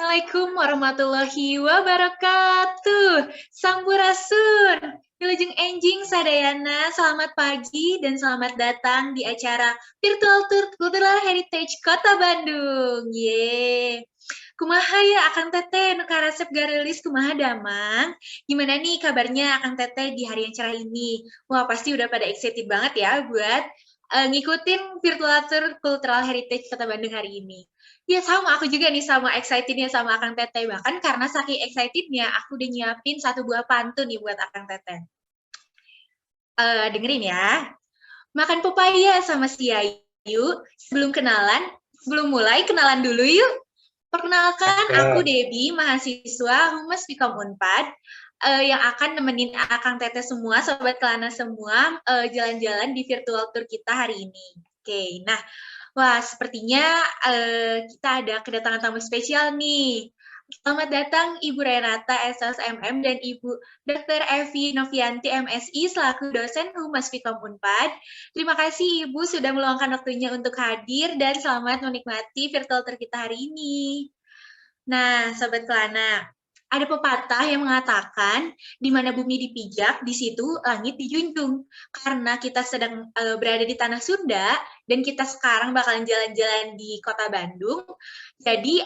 Assalamualaikum warahmatullahi wabarakatuh. Sampurasun. Wilujeng enjing sadayana, selamat pagi dan selamat datang di acara Virtual Tour Cultural Heritage Kota Bandung. Kumaha ya Akang Teteh, nu karasep garelis kumaha damang? Gimana nih kabarnya Akang Teteh di hari yang cerah ini? Wah, pasti udah pada excited banget ya buat ngikutin Virtual Tour Cultural Heritage Kota Bandung hari ini. Ya sama, aku juga nih sama excitednya sama Akang Teteh. Bahkan karena saking excitednya, aku udah nyiapin satu buah pantun nih buat Akang Teteh. Dengerin ya. Makan pepaya sama si Yayu. Sebelum mulai kenalan dulu yuk. Perkenalkan, aku Debbie, mahasiswa Humas Fikom Unpad, yang akan nemenin Akang Teteh semua, Sobat Kelana semua, jalan-jalan di virtual tour kita hari ini. Oke, nah, wah sepertinya kita ada kedatangan tamu spesial nih. Selamat datang Ibu Renata SSMM dan Ibu Dr. Evi Novianti MSI selaku dosen Humas Fikom Unpad. Terima kasih Ibu sudah meluangkan waktunya untuk hadir dan selamat menikmati virtual tour kita hari ini. Nah, Sobat Kelana, ada pepatah yang mengatakan di mana bumi dipijak, di situ langit dijunjung. Karena kita sedang berada di tanah Sunda dan kita sekarang bakalan jalan-jalan di Kota Bandung. Jadi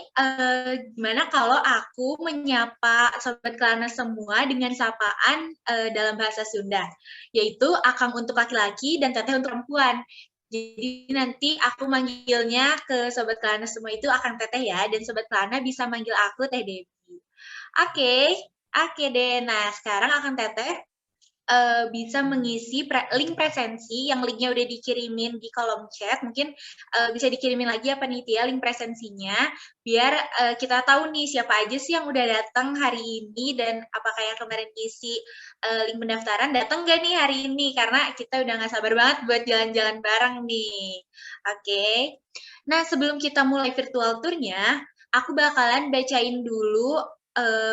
gimana kalau aku menyapa Sobat Kelana semua dengan sapaan dalam bahasa Sunda, yaitu Akang untuk laki-laki dan Teteh untuk perempuan. Jadi nanti aku manggilnya ke Sobat Kelana semua itu Akang Teteh ya, dan Sobat Kelana bisa manggil aku Teh Debbie. Oke deh. Nah, sekarang Akang Teteh bisa mengisi link presensi yang linknya udah dikirimin di kolom chat. Mungkin bisa dikirimin lagi apa nih Tia link presensinya biar kita tahu nih siapa aja sih yang udah datang hari ini dan apakah yang kemarin isi link pendaftaran datang gak nih hari ini karena kita udah gak sabar banget buat jalan-jalan bareng nih. Oke. Nah, sebelum kita mulai virtual tournya, aku bakalan bacain dulu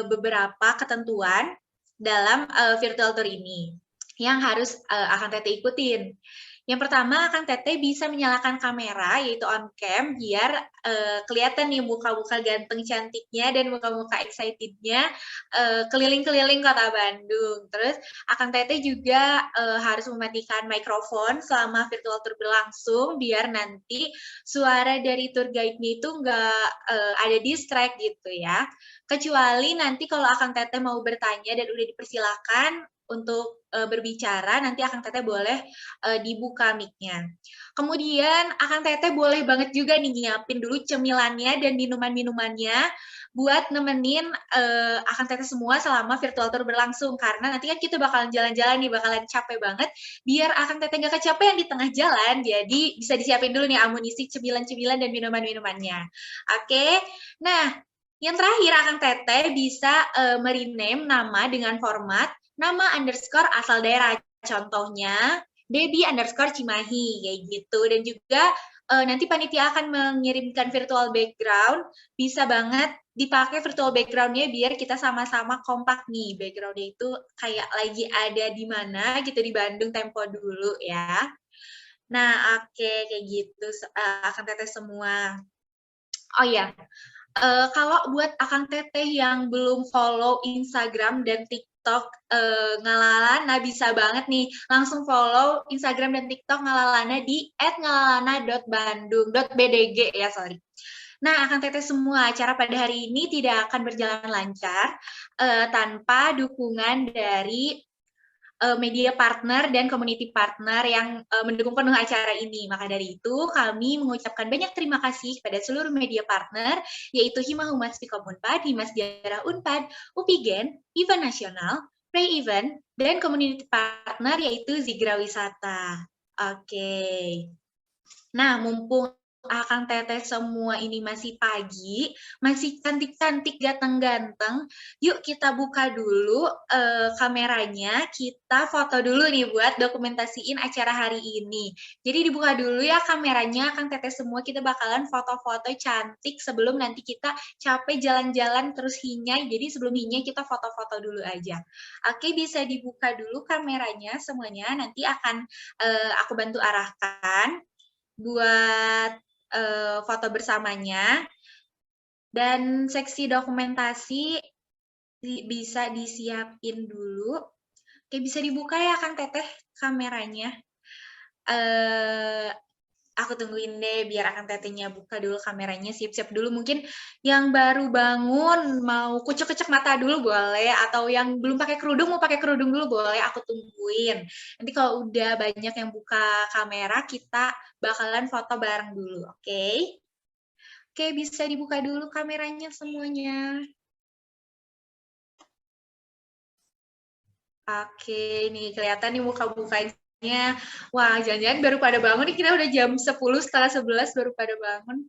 beberapa ketentuan dalam virtual tour ini yang harus Akang Teteh ikutin. Yang pertama, Akang Teteh bisa menyalakan kamera, yaitu on cam, biar kelihatan nih muka-muka ganteng cantiknya dan muka-muka excitednya keliling-keliling kota Bandung. Terus, Akang Teteh juga harus mematikan mikrofon selama virtual tour berlangsung, biar nanti suara dari tour guide-nya itu nggak ada distract gitu ya. Kecuali nanti kalau Akang Teteh mau bertanya dan udah dipersilakan untuk berbicara, nanti Akang Teteh boleh dibuka mic-nya. Kemudian Akang Teteh boleh banget juga nih nyiapin dulu cemilannya dan minuman-minumannya buat nemenin Akang Teteh semua selama virtual tour berlangsung. Karena nanti kan kita bakalan jalan-jalan nih, bakalan capek banget. Biar Akang Teteh nggak kecapean di tengah jalan, jadi bisa disiapin dulu nih amunisi, cemilan-cemilan dan minuman-minumannya. Oke, nah yang terakhir, Akang Teteh bisa merename nama dengan format nama underscore asal daerah. Contohnya, Debbie underscore Cimahi, kayak gitu. Dan juga nanti panitia akan mengirimkan virtual background, bisa banget dipakai virtual background-nya biar kita sama-sama kompak nih. Background-nya itu kayak lagi ada di mana gitu, di Bandung tempo dulu ya. Nah, oke, kayak gitu. Akang Teteh semua. Oh ya, kalau buat Akang Teteh yang belum follow Instagram dan TikTok Ngalalana, bisa banget nih langsung follow Instagram dan TikTok Ngalalana di @ngalalana.bandung.bdg ya, sorry. Nah, Akang Teteh semua, acara pada hari ini tidak akan berjalan lancar tanpa dukungan dari media partner dan community partner yang mendukung penuh acara ini. Maka dari itu, kami mengucapkan banyak terima kasih kepada seluruh media partner, yaitu Hima Humas Fikom Unpad, Himas Sejarah Unpad, UPIGEN, Event Nasional, Play Event, dan community partner yaitu Zigra Wisata. Oke. Nah, mumpung Akang Teteh semua ini masih pagi, masih cantik-cantik, ganteng-ganteng, yuk kita buka dulu kameranya, kita foto dulu nih buat dokumentasiin acara hari ini. Jadi dibuka dulu ya kameranya, Akang Teteh semua, kita bakalan foto-foto cantik sebelum nanti kita capek jalan-jalan terus hinyai, jadi sebelum hinyai kita foto-foto dulu aja. Oke, bisa dibuka dulu kameranya semuanya, nanti akan aku bantu arahkan buat foto bersamanya. Dan seksi dokumentasi bisa disiapin dulu. Oke, bisa dibuka ya Kang Teteh kameranya. Aku tungguin deh biar Akang Tetehnya buka dulu kameranya, siap-siap dulu. Mungkin yang baru bangun mau kucek-kucek mata dulu boleh, atau yang belum pakai kerudung mau pakai kerudung dulu boleh, aku tungguin. Nanti kalau udah banyak yang buka kamera, kita bakalan foto bareng dulu, oke? Oke, bisa dibuka dulu kameranya semuanya. Oke, nih kelihatan nih muka-mukanya. Wah, jangan-jangan baru pada bangun nih, kita udah jam 10, setengah 11 baru pada bangun.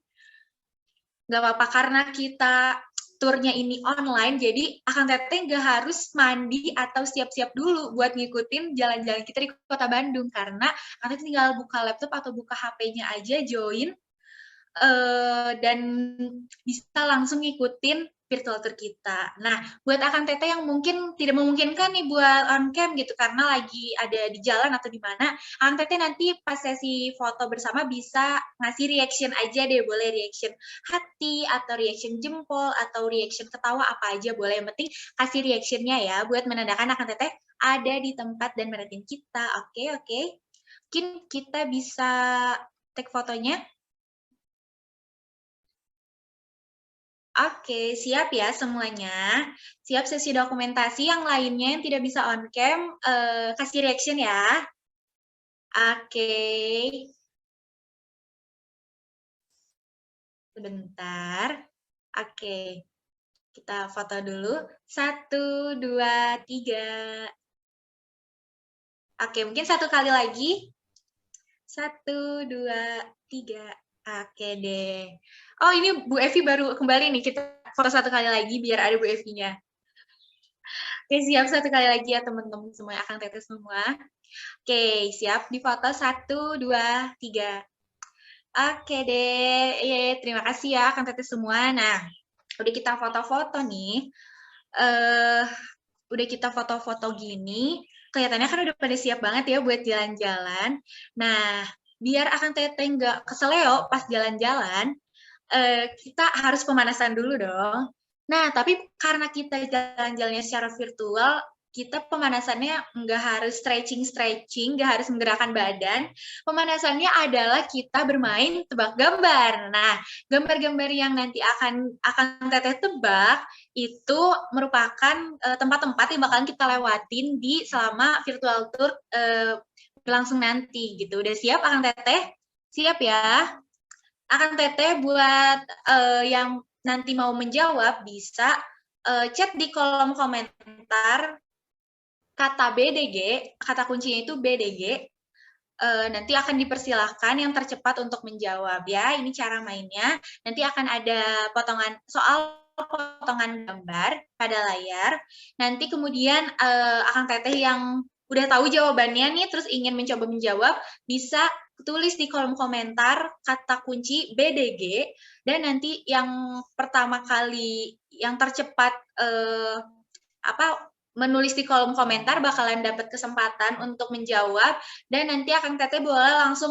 Nggak apa-apa, karena kita turnya ini online, jadi Akang Teteh nggak harus mandi atau siap-siap dulu buat ngikutin jalan-jalan kita di Kota Bandung, karena Akang Teteh tinggal buka laptop atau buka HP-nya aja, join, dan bisa langsung ngikutin virtual tour kita. Nah, buat Akang Teteh yang mungkin tidak memungkinkan nih buat on cam gitu karena lagi ada di jalan atau di mana, Akang Teteh nanti pas sesi foto bersama bisa ngasih reaction aja deh, boleh reaction hati atau reaction jempol atau reaction ketawa apa aja boleh. Yang penting kasih reactionnya ya buat menandakan Akang Teteh ada di tempat dan merhatiin kita. Oke, oke. Mungkin kita bisa take fotonya. Oke, siap ya semuanya. Siap sesi dokumentasi, yang lainnya yang tidak bisa on cam, kasih reaction ya. Oke. Sebentar. Oke. Kita foto dulu. 1, 2, 3. Oke, mungkin satu kali lagi. 1, 2, 3. Oke deh. Oh, ini Bu Evi baru kembali nih. Kita foto satu kali lagi biar ada Bu Evi-nya. Oke, siap satu kali lagi ya teman-teman semua, Akang Teteh semua. Oke, siap di foto 1, 2, 3. Oke deh, terima kasih ya Akang Teteh semua. Nah, udah kita foto-foto nih. Udah kita foto-foto gini, kelihatannya kan udah pada siap banget ya buat jalan-jalan. Nah, biar Akang Teteh nggak keseleo pas jalan-jalan, kita harus pemanasan dulu dong. Nah, tapi karena kita jalan-jalannya secara virtual, kita pemanasannya nggak harus stretching-stretching, nggak harus menggerakkan badan. Pemanasannya adalah kita bermain tebak gambar. Nah, gambar-gambar yang nanti akan Teteh tebak itu merupakan tempat-tempat yang bakalan kita lewatin di selama virtual tour berlangsung nanti gitu. Udah siap Akang Teteh? Siap ya? Akang Teteh buat yang nanti mau menjawab bisa chat di kolom komentar kata BDG, kata kuncinya itu BDG. Nanti akan dipersilahkan yang tercepat untuk menjawab ya. Ini cara mainnya. Nanti akan ada potongan soal potongan gambar pada layar. Nanti kemudian Akang Teteh yang udah tahu jawabannya nih, terus ingin mencoba menjawab, bisa tulis di kolom komentar kata kunci BDG, dan nanti yang pertama kali yang tercepat menulis di kolom komentar bakalan dapat kesempatan untuk menjawab, dan nanti Akang Teteh boleh langsung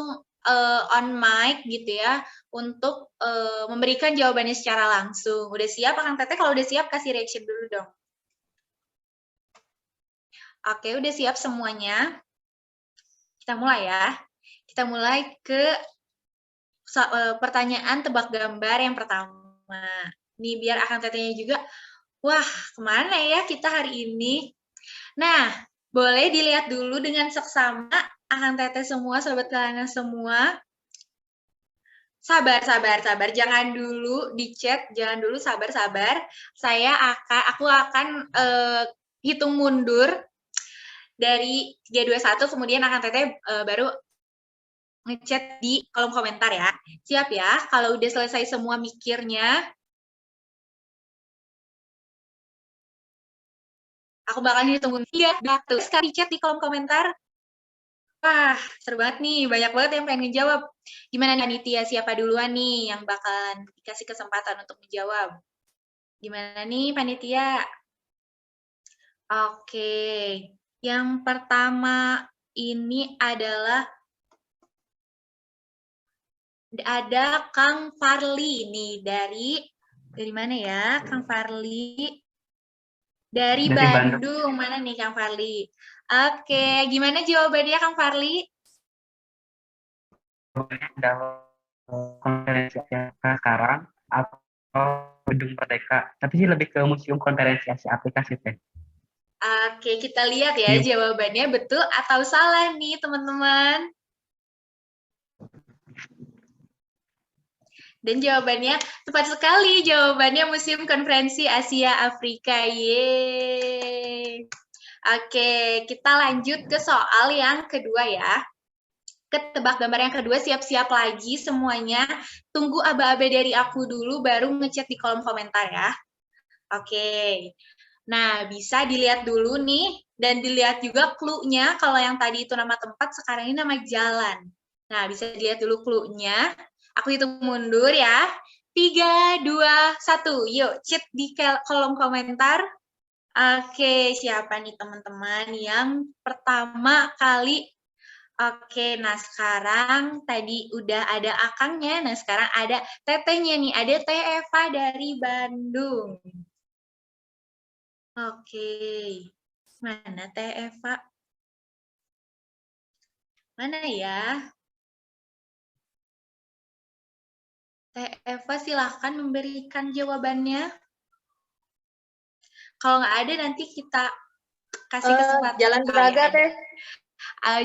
on mic gitu ya untuk memberikan jawabannya secara langsung. Udah siap Akang Teteh? Kalau udah siap kasih reaction dulu dong. Oke, udah siap semuanya? Kita mulai ya. Kita mulai ke pertanyaan tebak gambar yang pertama. Nih biar Akang Tetehnya juga, wah kemana ya kita hari ini? Nah, boleh dilihat dulu dengan seksama Akang Teteh semua, Sobat Kelana semua. Sabar, sabar, sabar. Jangan dulu di chat, jangan dulu, sabar-sabar. Aku akan hitung mundur dari 3, 2, 1, kemudian Akang Teteh baru ngechat di kolom komentar ya. Siap ya? Kalau udah selesai semua mikirnya, aku bakal hitung 3, 2, 1. Sekali chat di kolom komentar. Wah, seru banget nih. Banyak banget yang pengen ngejawab. Gimana Panitia? Siapa duluan nih yang bakalan dikasih kesempatan untuk menjawab? Gimana nih Panitia? Oke. Yang pertama ini adalah ada Kang Farli nih dari Dari mana ya, Kang Farli? Dari Bandung. Bandung. Mana nih, Kang Farli? Oke, gimana jawabannya, Kang Farli? Dalam konferensi Asia sekarang atau Gedung Merdeka. Tapi sih lebih ke Museum Konferensi Asia Afrika sih, Teh. Oke, kita lihat ya jawabannya betul atau salah nih, teman-teman. Dan jawabannya tepat sekali. Jawabannya Museum Konferensi Asia Afrika. Yeay. Oke, kita lanjut ke soal yang kedua ya. Ke tebak gambar yang kedua, siap-siap lagi semuanya. Tunggu aba-aba dari aku dulu, baru ngechat di kolom komentar ya. Oke. Nah, bisa dilihat dulu nih, dan dilihat juga clue-nya. Kalau yang tadi itu nama tempat, sekarang ini nama jalan. Nah, bisa dilihat dulu clue-nya. Aku hitung mundur ya. 3, 2, 1. Yuk, chat di kolom komentar. Oke, siapa nih teman-teman yang pertama kali? Oke, nah sekarang tadi udah ada Akangnya, nah sekarang ada Tetehnya nih, ada Teh Eva dari Bandung. Oke, mana Teh Eva? Mana ya? Teh Eva silahkan memberikan jawabannya. Kalau nggak ada nanti kita kasih kesempatan Jalan Braga, Teh.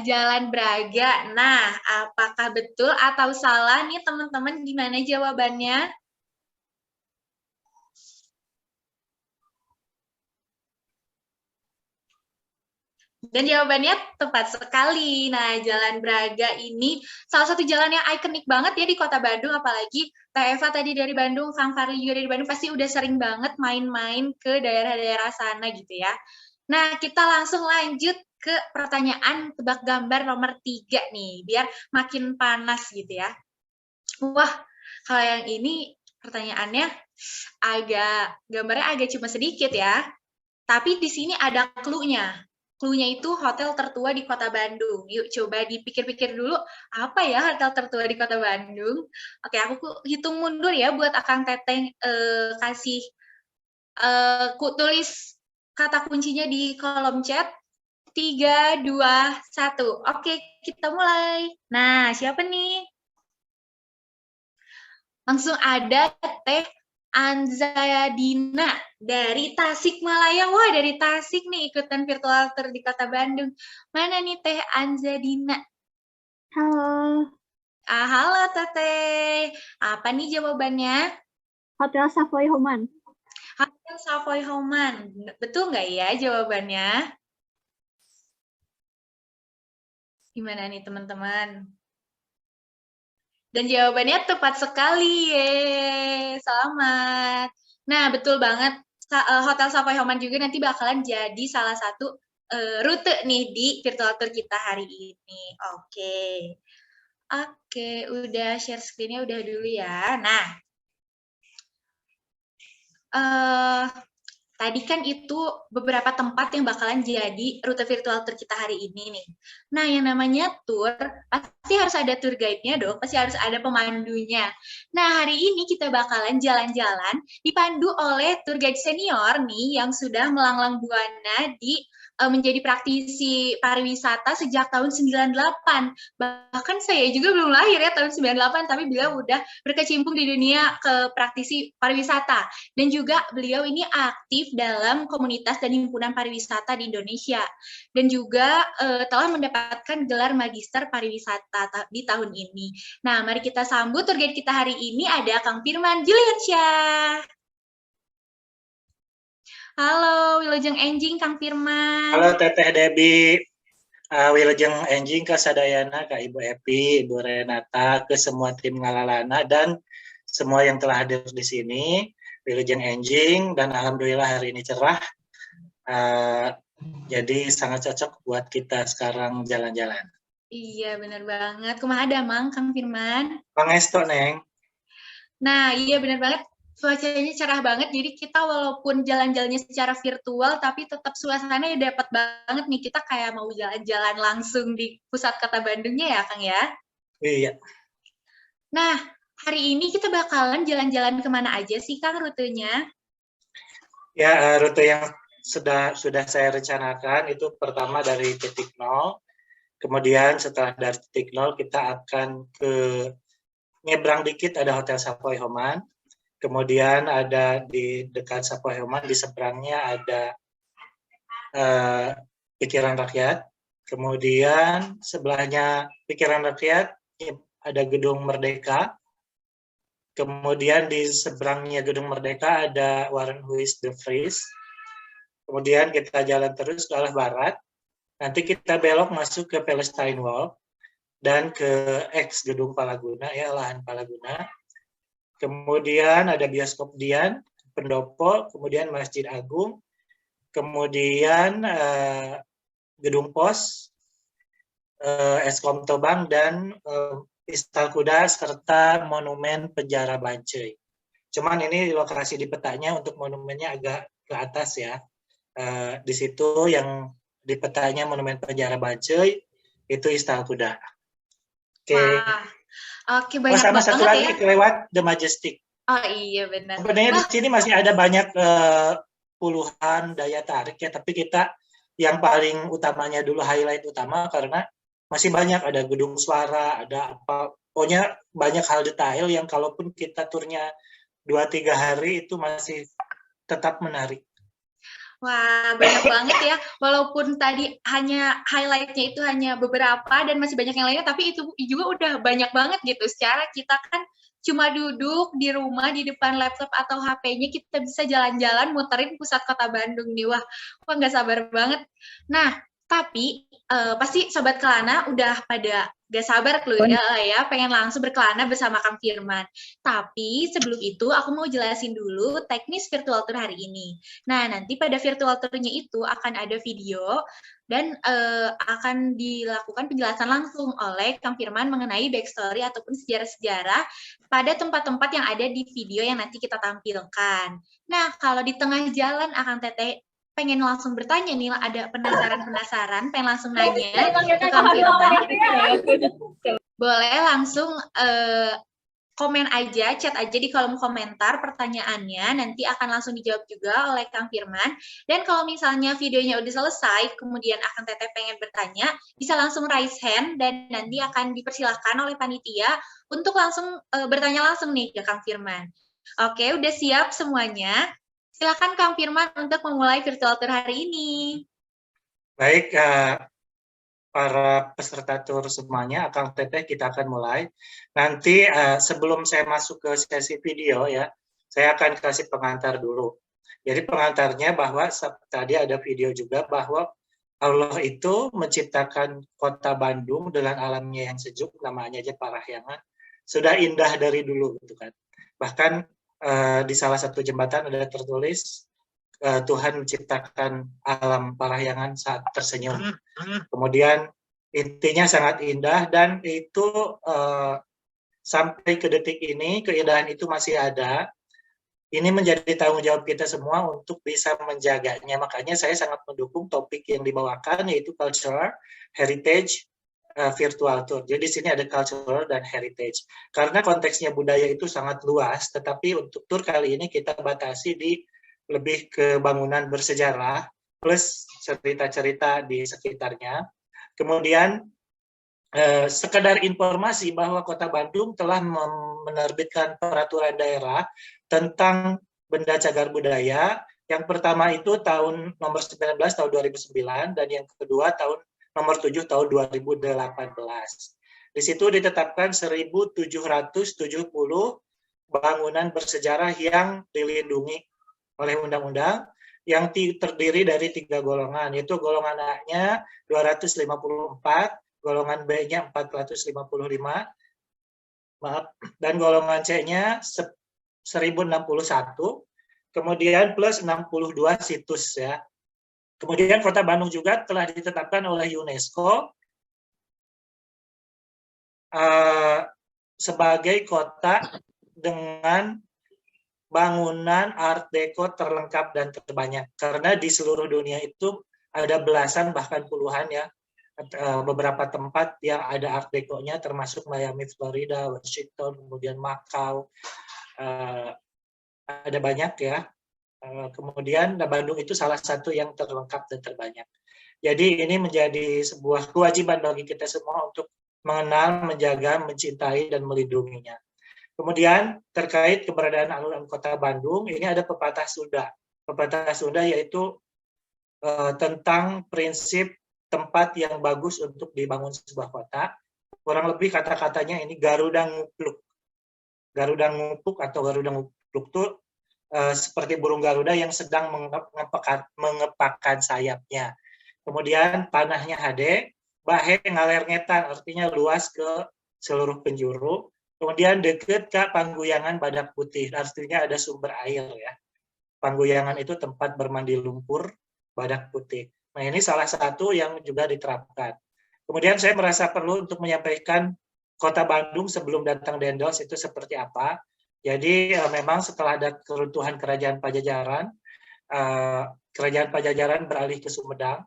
Jalan Braga. Nah, apakah betul atau salah nih teman-teman? Gimana jawabannya? Dan jawabannya tepat sekali. Nah, Jalan Braga ini salah satu jalan yang ikonik banget ya di Kota Bandung, apalagi Teh Eva tadi dari Bandung, Kang Farli juga dari Bandung, pasti udah sering banget main-main ke daerah-daerah sana gitu ya. Nah, kita langsung lanjut ke pertanyaan tebak gambar nomor 3 nih, biar makin panas gitu ya. Wah, kalau yang ini pertanyaannya gambarnya agak cuma sedikit ya. Tapi di sini ada clue-nya. Clue-nya itu hotel tertua di Kota Bandung. Yuk coba dipikir-pikir dulu, apa ya hotel tertua di Kota Bandung? Oke, aku hitung mundur ya buat Akang Teteh kasih tulis kata kuncinya di kolom chat. 3, 2, 1. Oke, kita mulai. Nah, siapa nih? Langsung ada Teh Anzadina dari Tasikmalaya. Wah, dari Tasik nih ikutan virtual tour di Kota Bandung. Mana nih Teh Anzadina? Halo. Halo Teteh. Apa nih jawabannya? Hotel Savoy Homan. Hotel Savoy Homan. Betul nggak ya jawabannya? Gimana nih teman-teman? Dan jawabannya tepat sekali, ye. Selamat. Nah, betul banget. Hotel Savoy Homan juga nanti bakalan jadi salah satu rute nih di virtual tour kita hari ini. Oke. Oke, udah share screen-nya udah dulu ya. Nah, tadi kan itu beberapa tempat yang bakalan jadi rute virtual tour kita hari ini nih. Nah, yang namanya tour, pasti harus ada tour guide-nya dong, pasti harus ada pemandunya. Nah, hari ini kita bakalan jalan-jalan dipandu oleh tour guide senior nih yang sudah melanglang buana di menjadi praktisi pariwisata sejak tahun 98. Bahkan saya juga belum lahir ya tahun 98, tapi beliau udah berkecimpung di dunia ke praktisi pariwisata. Dan juga beliau ini aktif dalam komunitas dan himpunan pariwisata di Indonesia. Dan juga telah mendapatkan gelar Magister Pariwisata di tahun ini. Nah, mari kita sambut tour guide kita hari ini ada Kang Firman Juliansyah. Halo, Wilujeng Enjing, Kang Firman. Halo Teteh Debbie, Wilujeng Enjing ke Sadayana, ke Ibu Epi, Ibu Renata, ke semua tim Ngalalana, dan semua yang telah hadir di sini. Wilujeng Enjing, dan Alhamdulillah hari ini cerah. Jadi sangat cocok buat kita sekarang jalan-jalan. Iya, benar banget. Kumaha ada, Mang, Kang Firman? Bang Esto, Neng. Nah, iya benar banget. Cuacanya cerah banget, jadi kita walaupun jalan-jalannya secara virtual, tapi tetap suasananya dapat banget nih. Kita kayak mau jalan-jalan langsung di pusat kota Bandungnya ya, Kang ya? Iya. Nah, hari ini kita bakalan jalan-jalan kemana aja sih, Kang, rutenya? Ya, rute yang sudah saya rencanakan itu pertama dari titik nol. Kemudian setelah dari titik nol kita akan ke nyebrang dikit ada Hotel Savoy Homan. Kemudian ada di dekat Savoy Homan di seberangnya ada Pikiran Rakyat. Kemudian sebelahnya Pikiran Rakyat ada Gedung Merdeka. Kemudian di seberangnya Gedung Merdeka ada Warren Huis de Vries. Kemudian kita jalan terus ke arah barat. Nanti kita belok masuk ke Palestine Wall dan ke ex Gedung Palaguna, ya lahan Palaguna. Kemudian ada Bioskop Dian, Pendopo, kemudian Masjid Agung, kemudian Gedung Pos, Eskom Tobang, dan Istal Kuda, serta Monumen Penjara Bancai. Cuman ini lokasi di petanya untuk monumennya agak ke atas ya. Di situ yang di petanya Monumen Penjara Bancai, itu Istal Kuda. Oke. Wah, oke, banyak sama banget satu lagi ya. lewat The Majestic. Oh iya, benar. Sebenarnya di sini masih ada banyak puluhan daya tarik ya, tapi kita yang paling utamanya dulu highlight utama karena masih banyak, ada gedung suara, ada apa, pokoknya banyak hal detail yang kalaupun kita turnya 2-3 hari itu masih tetap menarik. Wah, banyak banget ya. Walaupun tadi hanya highlight-nya itu hanya beberapa dan masih banyak yang lainnya, tapi itu juga udah banyak banget gitu. Secara kita kan cuma duduk di rumah di depan laptop atau HP-nya, kita bisa jalan-jalan muterin pusat kota Bandung nih. Wah, nggak sabar banget. Nah, tapi pasti Sobat Kelana udah pada gak sabar ya, pengen langsung berkelana bersama Kang Firman. Tapi sebelum itu aku mau jelasin dulu teknis virtual tour hari ini. Nah, nanti pada virtual tour-nya itu akan ada video dan akan dilakukan penjelasan langsung oleh Kang Firman mengenai backstory ataupun sejarah-sejarah pada tempat-tempat yang ada di video yang nanti kita tampilkan. Nah, kalau di tengah jalan Akang Teteh pengen langsung bertanya nih, ada penasaran, pengen langsung nanya ke Kang Firman. Boleh langsung komen aja, chat aja di kolom komentar pertanyaannya, nanti akan langsung dijawab juga oleh Kang Firman. Dan kalau misalnya videonya udah selesai, kemudian Akang Teteh pengen bertanya, bisa langsung raise hand dan nanti akan dipersilahkan oleh panitia untuk langsung bertanya langsung nih ke Kang Firman. Oke, udah siap semuanya? Silakan Kang Firman untuk memulai virtual tour hari ini. Baik, para peserta tour semuanya, Akang Teteh kita akan mulai. Nanti sebelum saya masuk ke sesi video ya, saya akan kasih pengantar dulu. Jadi pengantarnya bahwa tadi ada video juga bahwa Allah itu menciptakan kota Bandung dengan alamnya yang sejuk, namanya aja Parahyangan, sudah indah dari dulu gitu kan. Bahkan di salah satu jembatan ada tertulis Tuhan menciptakan alam Parahyangan saat tersenyum. Kemudian intinya sangat indah dan itu sampai ke detik ini keindahan itu masih ada. Ini menjadi tanggung jawab kita semua untuk bisa menjaganya. Makanya saya sangat mendukung topik yang dibawakan yaitu culture, heritage, virtual tour. Jadi di sini ada cultural dan heritage. Karena konteksnya budaya itu sangat luas, tetapi untuk tour kali ini kita batasi di lebih ke bangunan bersejarah plus cerita-cerita di sekitarnya. Kemudian sekedar informasi bahwa Kota Bandung telah menerbitkan peraturan daerah tentang benda cagar budaya. Yang pertama itu tahun nomor 19 tahun 2009 dan yang kedua tahun nomor 7 tahun 2018. Di situ ditetapkan 1.770 bangunan bersejarah yang dilindungi oleh undang-undang yang terdiri dari 3 golongan, yaitu golongan A-nya 254, golongan B-nya 455, dan golongan C-nya 1061, kemudian plus 62 situs ya. Kemudian Kota Bandung juga telah ditetapkan oleh UNESCO sebagai kota dengan bangunan Art Deco terlengkap dan terbanyak. Karena di seluruh dunia itu ada belasan bahkan puluhan ya beberapa tempat yang ada Art Deco-nya, termasuk Miami, Florida, Washington, kemudian Macau, ada banyak ya. Kemudian Bandung itu salah satu yang terlengkap dan terbanyak. Jadi ini menjadi sebuah kewajiban bagi kita semua untuk mengenal, menjaga, mencintai, dan melindunginya. Kemudian terkait keberadaan alun-alun Kota Bandung, ini ada pepatah Sunda. Pepatah Sunda yaitu tentang prinsip tempat yang bagus untuk dibangun sebuah kota. Kurang lebih kata-katanya ini Garuda ngupluk. Garuda ngupuk atau Garuda ngupluk itu seperti burung Garuda yang sedang mengepakkan sayapnya. Kemudian panahnya hade, bahe ngaler ngetan, artinya luas ke seluruh penjuru. Kemudian dekat ke Pangguyangan Badak Putih, artinya ada sumber air ya. Pangguyangan itu tempat bermandi lumpur Badak Putih. Nah ini salah satu yang juga diterapkan. Kemudian saya merasa perlu untuk menyampaikan Kota Bandung sebelum datang Dendels itu seperti apa. Jadi memang setelah ada keruntuhan Kerajaan Pajajaran beralih ke Sumedang.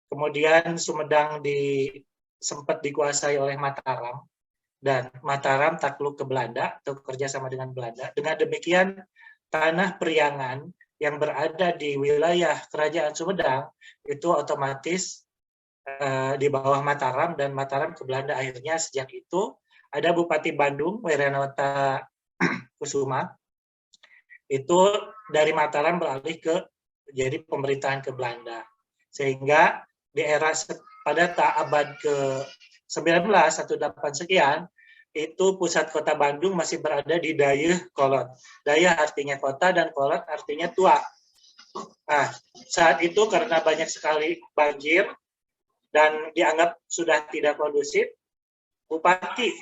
Kemudian Sumedang sempat dikuasai oleh Mataram. Dan Mataram takluk ke Belanda atau kerjasama dengan Belanda. Dengan demikian tanah Priangan yang berada di wilayah Kerajaan Sumedang itu otomatis di bawah Mataram, dan Mataram ke Belanda. Akhirnya sejak itu ada Bupati Bandung, Wiranata Kusuma, itu dari Mataram beralih ke jadi pemerintahan ke Belanda. Sehingga di era pada abad ke-19 18 sekian, itu pusat kota Bandung masih berada di Dayeuh Kolot. Dayeuh artinya kota dan Kolot artinya tua. Nah, saat itu karena banyak sekali banjir dan dianggap sudah tidak kondusif, Bupati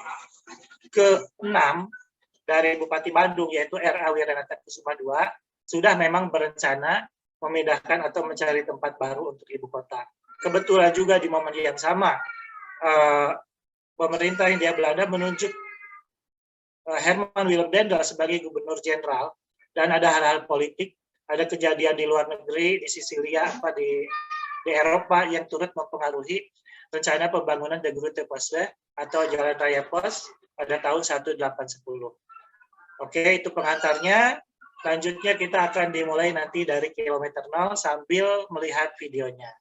ke-6 dari Bupati Bandung, yaitu R.A. Wiranata Kusuma II, sudah memang berencana memindahkan atau mencari tempat baru untuk ibu kota. Kebetulan juga di momen yang sama, pemerintah Hindia Belanda menunjuk Herman Willem Dendels sebagai gubernur jenderal, dan ada hal-hal politik, ada kejadian di luar negeri, di Sisilia, di Eropa yang turut mempengaruhi rencana pembangunan De Grote Postweg atau Jalan Raya Pos pada tahun 1810. Oke, itu pengantarnya. Lanjutnya kita akan dimulai nanti dari kilometer 0 sambil melihat videonya.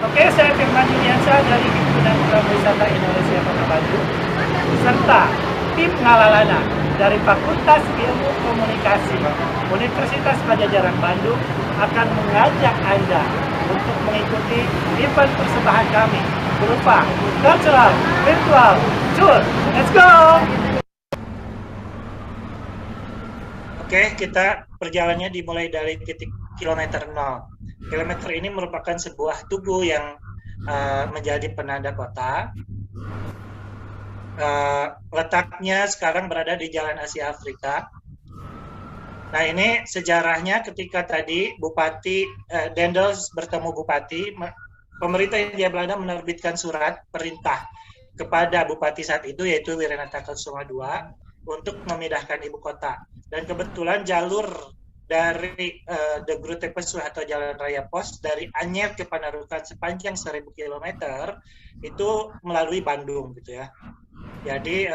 Oke, saya Firman Juliansyah dari Himpunan Wisata Indonesia Kota Bandung, serta tim Ngalalana dari Fakultas Ilmu Komunikasi Universitas Pajajaran Bandung akan mengajak Anda untuk mengikuti event persembahan kami berupa Cultural Virtual Tour. Let's go! Oke, kita perjalanannya dimulai dari titik kilometer 0. Kilometer ini merupakan sebuah tugu yang menjadi penanda kota. Letaknya sekarang berada di Jalan Asia Afrika. Nah, ini sejarahnya ketika tadi Bupati Dendels bertemu Bupati, pemerintah Hindia Belanda menerbitkan surat perintah kepada Bupati saat itu, yaitu Wiranata Kusuma II, untuk memindahkan ibu kota. Dan kebetulan jalur dari De Grote Postweg atau Jalan Raya Pos dari Anyer ke Panarukan sepanjang 1000 km itu melalui Bandung gitu ya. Jadi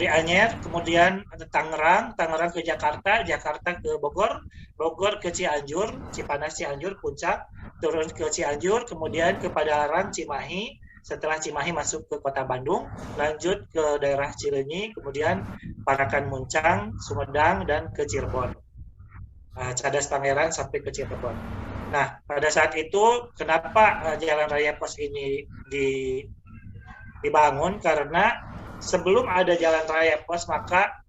Anyer, kemudian Tangerang ke Jakarta, Jakarta ke Bogor, Bogor ke Cianjur, Cipanas Cianjur Puncak, turun ke Cianjur, kemudian ke Padalarang Cimahi. Setelah Cimahi masuk ke kota Bandung, lanjut ke daerah Cileunyi, kemudian Parakan Muncang, Sumedang, dan ke Cirebon. Cadas Pangeran sampai ke Cirebon. Nah, pada saat itu kenapa Jalan Raya Pos ini dibangun? Karena sebelum ada Jalan Raya Pos maka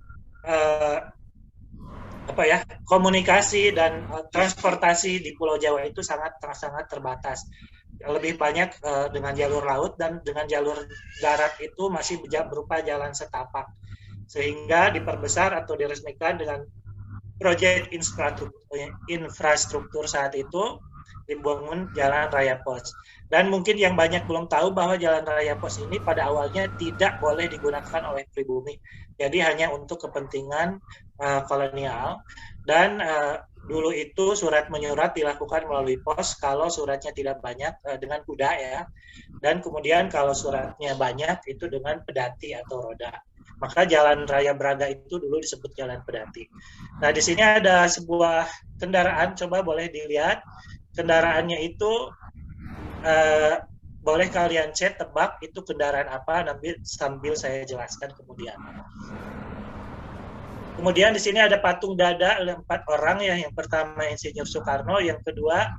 komunikasi dan transportasi di Pulau Jawa itu sangat terbatas. Lebih banyak dengan jalur laut, dan dengan jalur darat itu masih berupa jalan setapak. Sehingga diperbesar atau diresmikan dengan proyek infrastruktur saat itu, dibangun Jalan Raya Pos. Dan mungkin yang banyak belum tahu bahwa Jalan Raya Pos ini pada awalnya tidak boleh digunakan oleh pribumi. Jadi hanya untuk kepentingan kolonial. Dan dulu itu surat menyurat dilakukan melalui pos kalau suratnya tidak banyak, dengan kuda ya. Dan kemudian kalau suratnya banyak itu dengan pedati atau roda. Maka Jalan Raya Braga itu dulu disebut Jalan Pedati. Nah, di sini ada sebuah kendaraan, coba boleh dilihat. Kendaraannya itu boleh kalian tebak itu kendaraan apa, nanti sambil saya jelaskan kemudian. Kemudian di sini ada patung dada 4 orang ya. Yang pertama Insinyur Soekarno, yang kedua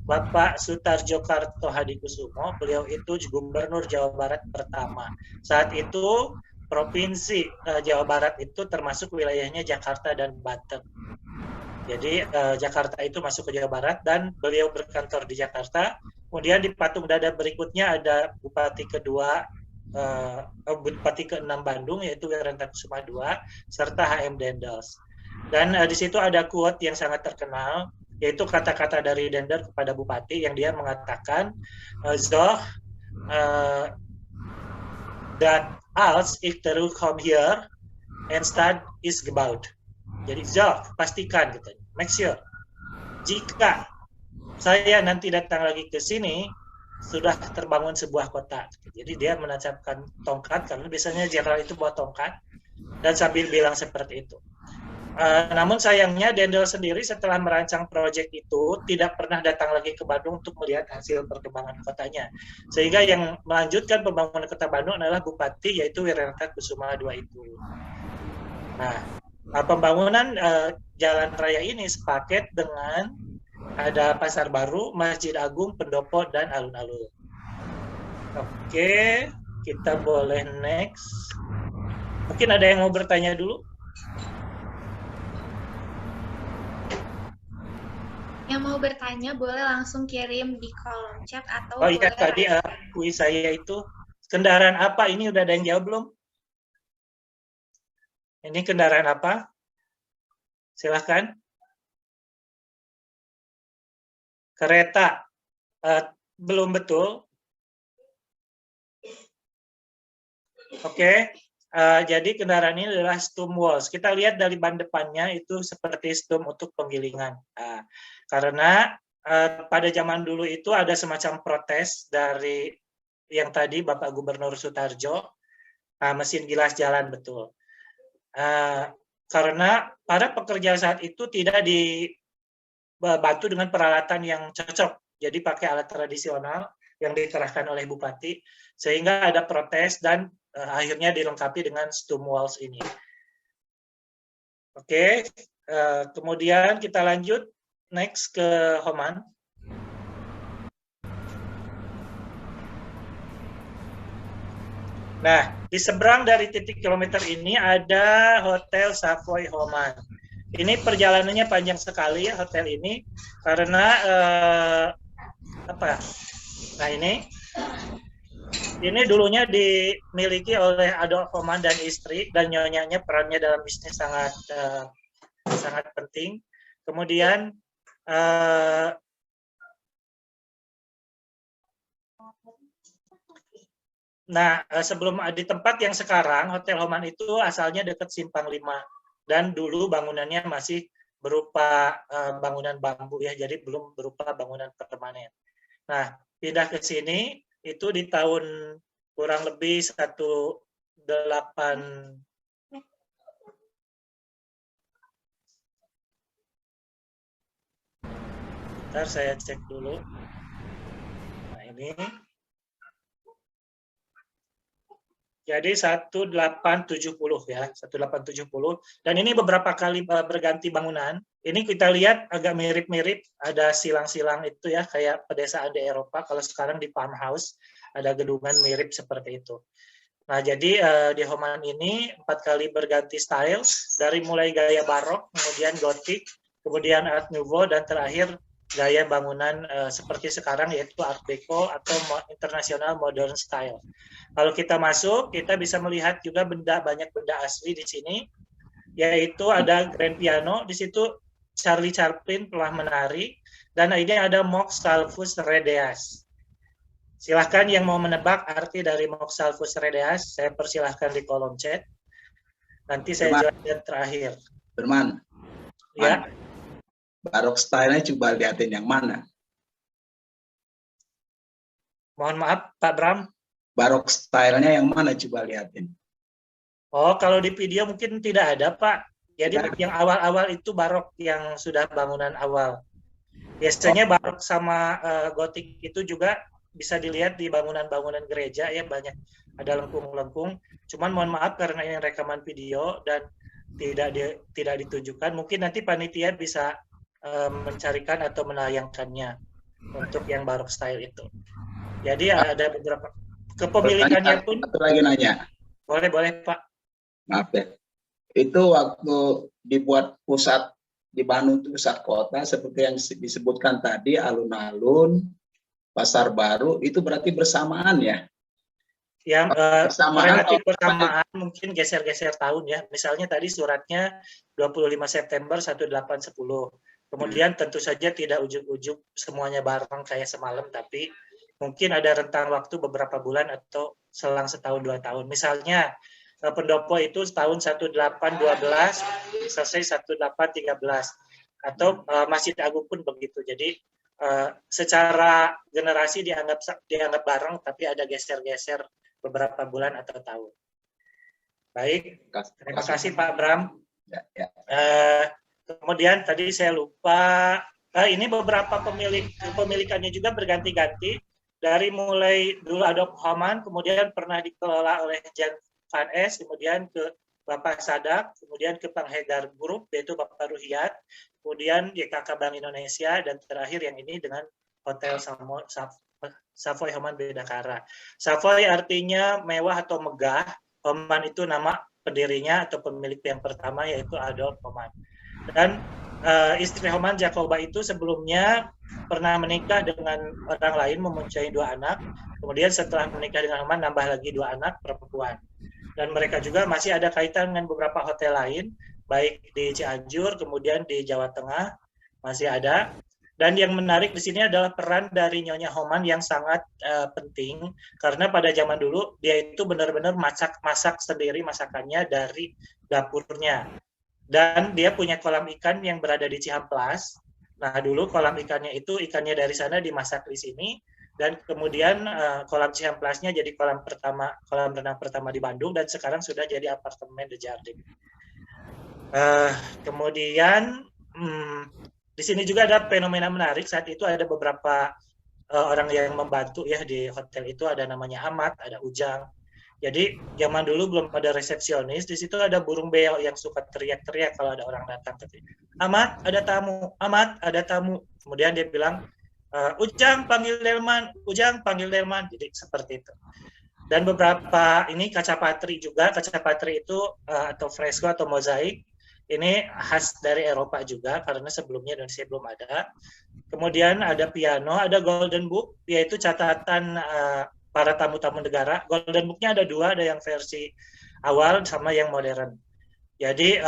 Bapak Sutarjo Kartohadikusumo. Beliau itu Gubernur Jawa Barat pertama. Saat itu Provinsi Jawa Barat itu termasuk wilayahnya Jakarta dan Banten. Jadi Jakarta itu masuk ke Jawa Barat dan beliau berkantor di Jakarta. Kemudian di patung dada berikutnya ada Bupati kedua, Bupati ke-6 Bandung, yaitu Wiranta Kusuma II, serta HM Dendels. Dan di situ ada quote yang sangat terkenal, yaitu kata-kata dari Dender kepada Bupati yang dia mengatakan, that als ik terugkom hier en stad is gebouwd. Jadi pastikan gitu, make sure. Jika saya nanti datang lagi ke sini, sudah terbangun sebuah kota. Jadi dia menancapkan tongkat, karena biasanya jenderal itu bawa tongkat, dan sambil bilang seperti itu. Namun sayangnya Dendel sendiri setelah merancang proyek itu tidak pernah datang lagi ke Bandung untuk melihat hasil perkembangan kotanya. Sehingga yang melanjutkan pembangunan kota Bandung adalah Bupati, yaitu Wiranta Kusuma II itu. Nah, pembangunan jalan raya ini sepaket dengan ada Pasar Baru, Masjid Agung, Pendopo, dan alun-alun. Oke, kita boleh next. Mungkin ada yang mau bertanya dulu? Yang mau bertanya boleh langsung kirim di kolom chat atau oh iya, tadi kuis saya itu kendaraan apa? Ini udah ada yang jawab belum? Ini kendaraan apa? Silahkan. Kereta. Belum betul. Oke. Jadi kendaraan ini adalah stum walls. Kita lihat dari ban depannya itu seperti stum untuk penggilingan. Karena pada zaman dulu itu ada semacam protes dari yang tadi Bapak Gubernur Sutarjo, mesin gilas jalan betul. Karena para pekerja saat itu tidak dibantu dengan peralatan yang cocok. Jadi pakai alat tradisional yang dikerahkan oleh Bupati, sehingga ada protes dan akhirnya dilengkapi dengan stum walls ini. Oke, kemudian kita lanjut next ke Homan. Nah, di seberang dari titik kilometer ini ada Hotel Savoy Homan. Ini perjalanannya panjang sekali ya hotel ini, karena Nah ini dulunya dimiliki oleh Adolf Homan dan istri, dan nyonyanya perannya dalam bisnis sangat penting. Kemudian sebelum di tempat yang sekarang Hotel Homan itu asalnya dekat Simpang 5, dan dulu bangunannya masih berupa bangunan bambu ya, jadi belum berupa bangunan permanen. Nah, pindah ke sini itu di tahun kurang lebih 18. Bentar saya cek dulu. Nah, ini. Jadi 1870 ya, 1870. Dan ini beberapa kali berganti bangunan. Ini kita lihat agak mirip-mirip, ada silang-silang itu ya, kayak pedesaan di Eropa. Kalau sekarang di farmhouse, ada gedungan mirip seperti itu. Nah, jadi di Homan ini 4 kali berganti style, dari mulai gaya barok, kemudian gotik, kemudian art nouveau, dan terakhir gaya bangunan seperti sekarang, yaitu art deco atau international modern style. Kalau kita masuk, kita bisa melihat juga banyak benda asli di sini, yaitu ada grand piano, di situ Charlie Chaplin telah menari, dan ini ada Mox Salvus Redeas. Silahkan yang mau menebak arti dari Mox Salvus Redeas, saya persilahkan di kolom chat. Nanti saya jawab terakhir. Berman. Ya. Barok style-nya coba lihatin yang mana. Mohon maaf, Pak Bram. Barok style-nya yang mana coba lihatin. Oh, kalau di video mungkin tidak ada, Pak. Jadi yang awal-awal itu barok yang sudah bangunan awal. Biasanya barok sama gotik itu juga bisa dilihat di bangunan-bangunan gereja ya, banyak ada lengkung-lengkung. Cuman mohon maaf karena ini rekaman video dan tidak ditunjukkan. Mungkin nanti panitia bisa mencarikan atau menayangkannya untuk yang barok style itu. Jadi ada beberapa kepemilikannya pun. Satu lagi nanya. Boleh Pak. Maaf ya. Itu waktu dibuat pusat di Bandung, pusat kota seperti yang disebutkan tadi, alun-alun, pasar baru, itu berarti bersamaan ya? Yang relatif bersamaan mungkin geser-geser tahun ya. Misalnya tadi suratnya 25 September 1810. Kemudian tentu saja tidak ujuk-ujuk semuanya bareng kayak semalam, tapi mungkin ada rentang waktu beberapa bulan atau selang setahun 2 tahun. Misalnya pendopo itu tahun 1812 selesai 1813, atau Masjid Agung pun begitu. Jadi secara generasi dianggap bareng, tapi ada geser-geser beberapa bulan atau tahun. Baik, terima kasih Pak Bram. Ya. Kemudian tadi saya lupa, ini beberapa pemilikannya juga berganti-ganti. Dari mulai dulu ada Homan, kemudian pernah dikelola oleh Jan Van Es, kemudian ke Bapak Sadak, kemudian ke Panghegar Group, yaitu Bapak Ruhiat, kemudian YKK Bank Indonesia, dan terakhir yang ini dengan Hotel Savoy Homan Bidakara. Savoy artinya mewah atau megah, Homan itu nama pendirinya atau pemilik yang pertama, yaitu Adolf Homan. Dan istri Homan, Jacoba, itu sebelumnya pernah menikah dengan orang lain, mempunyai 2 anak. Kemudian setelah menikah dengan Homan, nambah lagi 2 anak perempuan. Dan mereka juga masih ada kaitan dengan beberapa hotel lain, baik di Cianjur, kemudian di Jawa Tengah, masih ada. Dan yang menarik di sini adalah peran dari Nyonya Homan yang sangat penting, karena pada zaman dulu dia itu benar-benar masak sendiri masakannya dari dapurnya. Dan dia punya kolam ikan yang berada di Cihamplas. Nah, dulu kolam ikannya itu, ikannya dari sana dimasak di sini, dan kemudian kolam Cihamplasnya jadi kolam renang pertama di Bandung, dan sekarang sudah jadi apartemen The Jardin. Kemudian di sini juga ada fenomena menarik. Saat itu ada beberapa orang yang membantu ya di hotel itu, ada namanya Ahmad, ada Ujang. Jadi zaman dulu belum ada resepsionis, di situ ada burung beo yang suka teriak-teriak kalau ada orang datang. Ahmad, ada tamu. Ahmad, ada tamu. Kemudian dia bilang, Ujang panggil Delman, Ujang panggil Delman. Jadi seperti itu. Dan beberapa ini kaca patri juga. Kaca patri itu atau fresko atau mozaik, ini khas dari Eropa juga, karena sebelumnya Indonesia belum ada. Kemudian ada piano, ada golden book, yaitu catatan para tamu-tamu negara. Golden Book-nya ada 2, ada yang versi awal sama yang modern. Jadi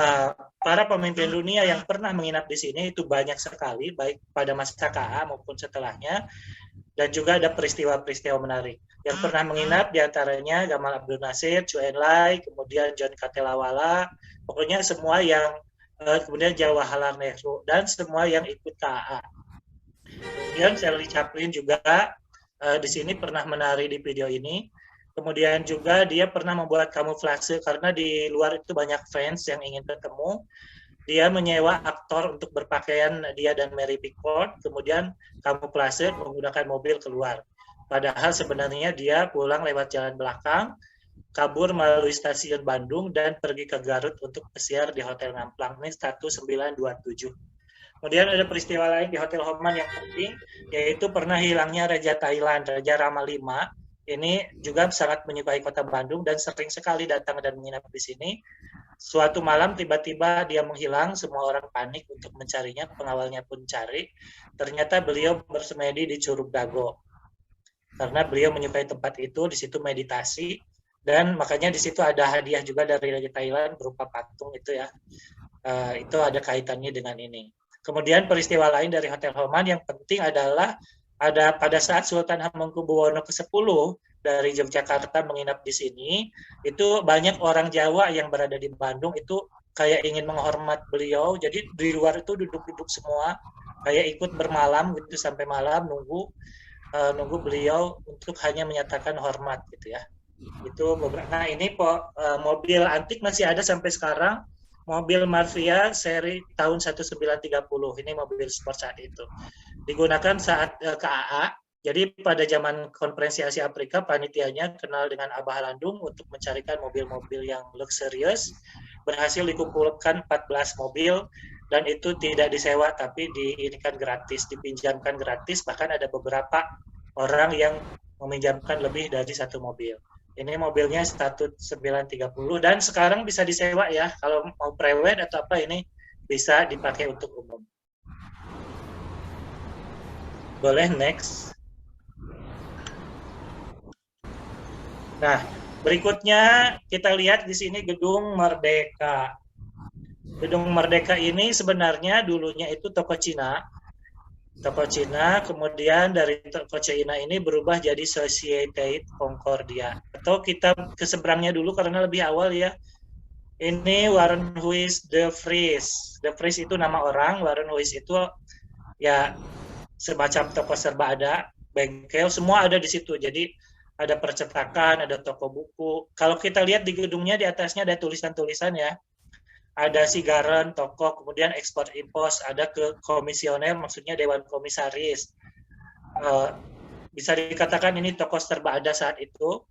para pemimpin dunia yang pernah menginap di sini itu banyak sekali, baik pada masa KA maupun setelahnya. Dan juga ada peristiwa-peristiwa menarik. Yang pernah menginap diantaranya Gamal Abdul Nasir, Chu Enlai, kemudian John Katelawala, pokoknya semua yang, kemudian Jawaharlal Nehru, dan semua yang ikut KA. Kemudian Charlie Chaplin juga di sini pernah menari di video ini. Kemudian juga dia pernah membuat kamuflase karena di luar itu banyak fans yang ingin ketemu. Dia menyewa aktor untuk berpakaian, dia dan Mary Pickford, kemudian kamuflase menggunakan mobil keluar. Padahal sebenarnya dia pulang lewat jalan belakang kabur melalui stasiun Bandung dan pergi ke Garut untuk pesiar di Hotel Ngamplang. Ini 1927. Kemudian ada peristiwa lain di Hotel Homan yang penting, yaitu pernah hilangnya Raja Thailand, Raja Rama V. Ini juga sangat menyukai kota Bandung dan sering sekali datang dan menginap di sini. Suatu malam tiba-tiba dia menghilang, semua orang panik untuk mencarinya, pengawalnya pun cari. Ternyata beliau bersemedi di Curug Dago. Karena beliau menyukai tempat itu, di situ meditasi. Dan makanya di situ ada hadiah juga dari Raja Thailand berupa patung itu ya. Itu ada kaitannya dengan ini. Kemudian peristiwa lain dari Hotel Homan yang penting adalah ada pada saat Sultan Hamengkubuwono ke-10 dari Yogyakarta menginap di sini, itu banyak orang Jawa yang berada di Bandung itu kayak ingin menghormat beliau. Jadi di luar itu duduk-duduk semua, kayak ikut bermalam gitu sampai malam nunggu beliau untuk hanya menyatakan hormat gitu ya. Itu beberapa. Nah ini mobil antik masih ada sampai sekarang, mobil Marvia seri tahun 1930. Ini mobil sport saat itu digunakan saat KAA. Jadi pada zaman konferensi Asia Afrika, panitianya kenal dengan Abah Landung untuk mencarikan mobil-mobil yang luxurious. Berhasil dikumpulkan 14 mobil dan itu tidak disewa tapi diinikan gratis, dipinjamkan gratis. Bahkan ada beberapa orang yang meminjamkan lebih dari satu mobil. Ini mobilnya statut 930 dan sekarang bisa disewa ya. Kalau mau prewed atau apa ini bisa dipakai untuk umum. Boleh next. Nah, berikutnya kita lihat di sini Gedung Merdeka. Gedung Merdeka ini sebenarnya dulunya itu toko Cina. Toko Cina, kemudian dari toko Cina ini berubah jadi Societe Concordia. Atau kita ke seberangnya dulu karena lebih awal ya. Ini Warren Huis de Vries. De Vries itu nama orang, Warren Huis itu ya semacam toko serba ada, bengkel, semua ada di situ. Jadi ada percetakan, ada toko buku. Kalau kita lihat di gedungnya, di atasnya ada tulisan-tulisan ya. Ada Sigaran, toko, kemudian ekspor impos, ada ke komisioner, maksudnya Dewan Komisaris. Bisa dikatakan ini toko serba ada saat itu.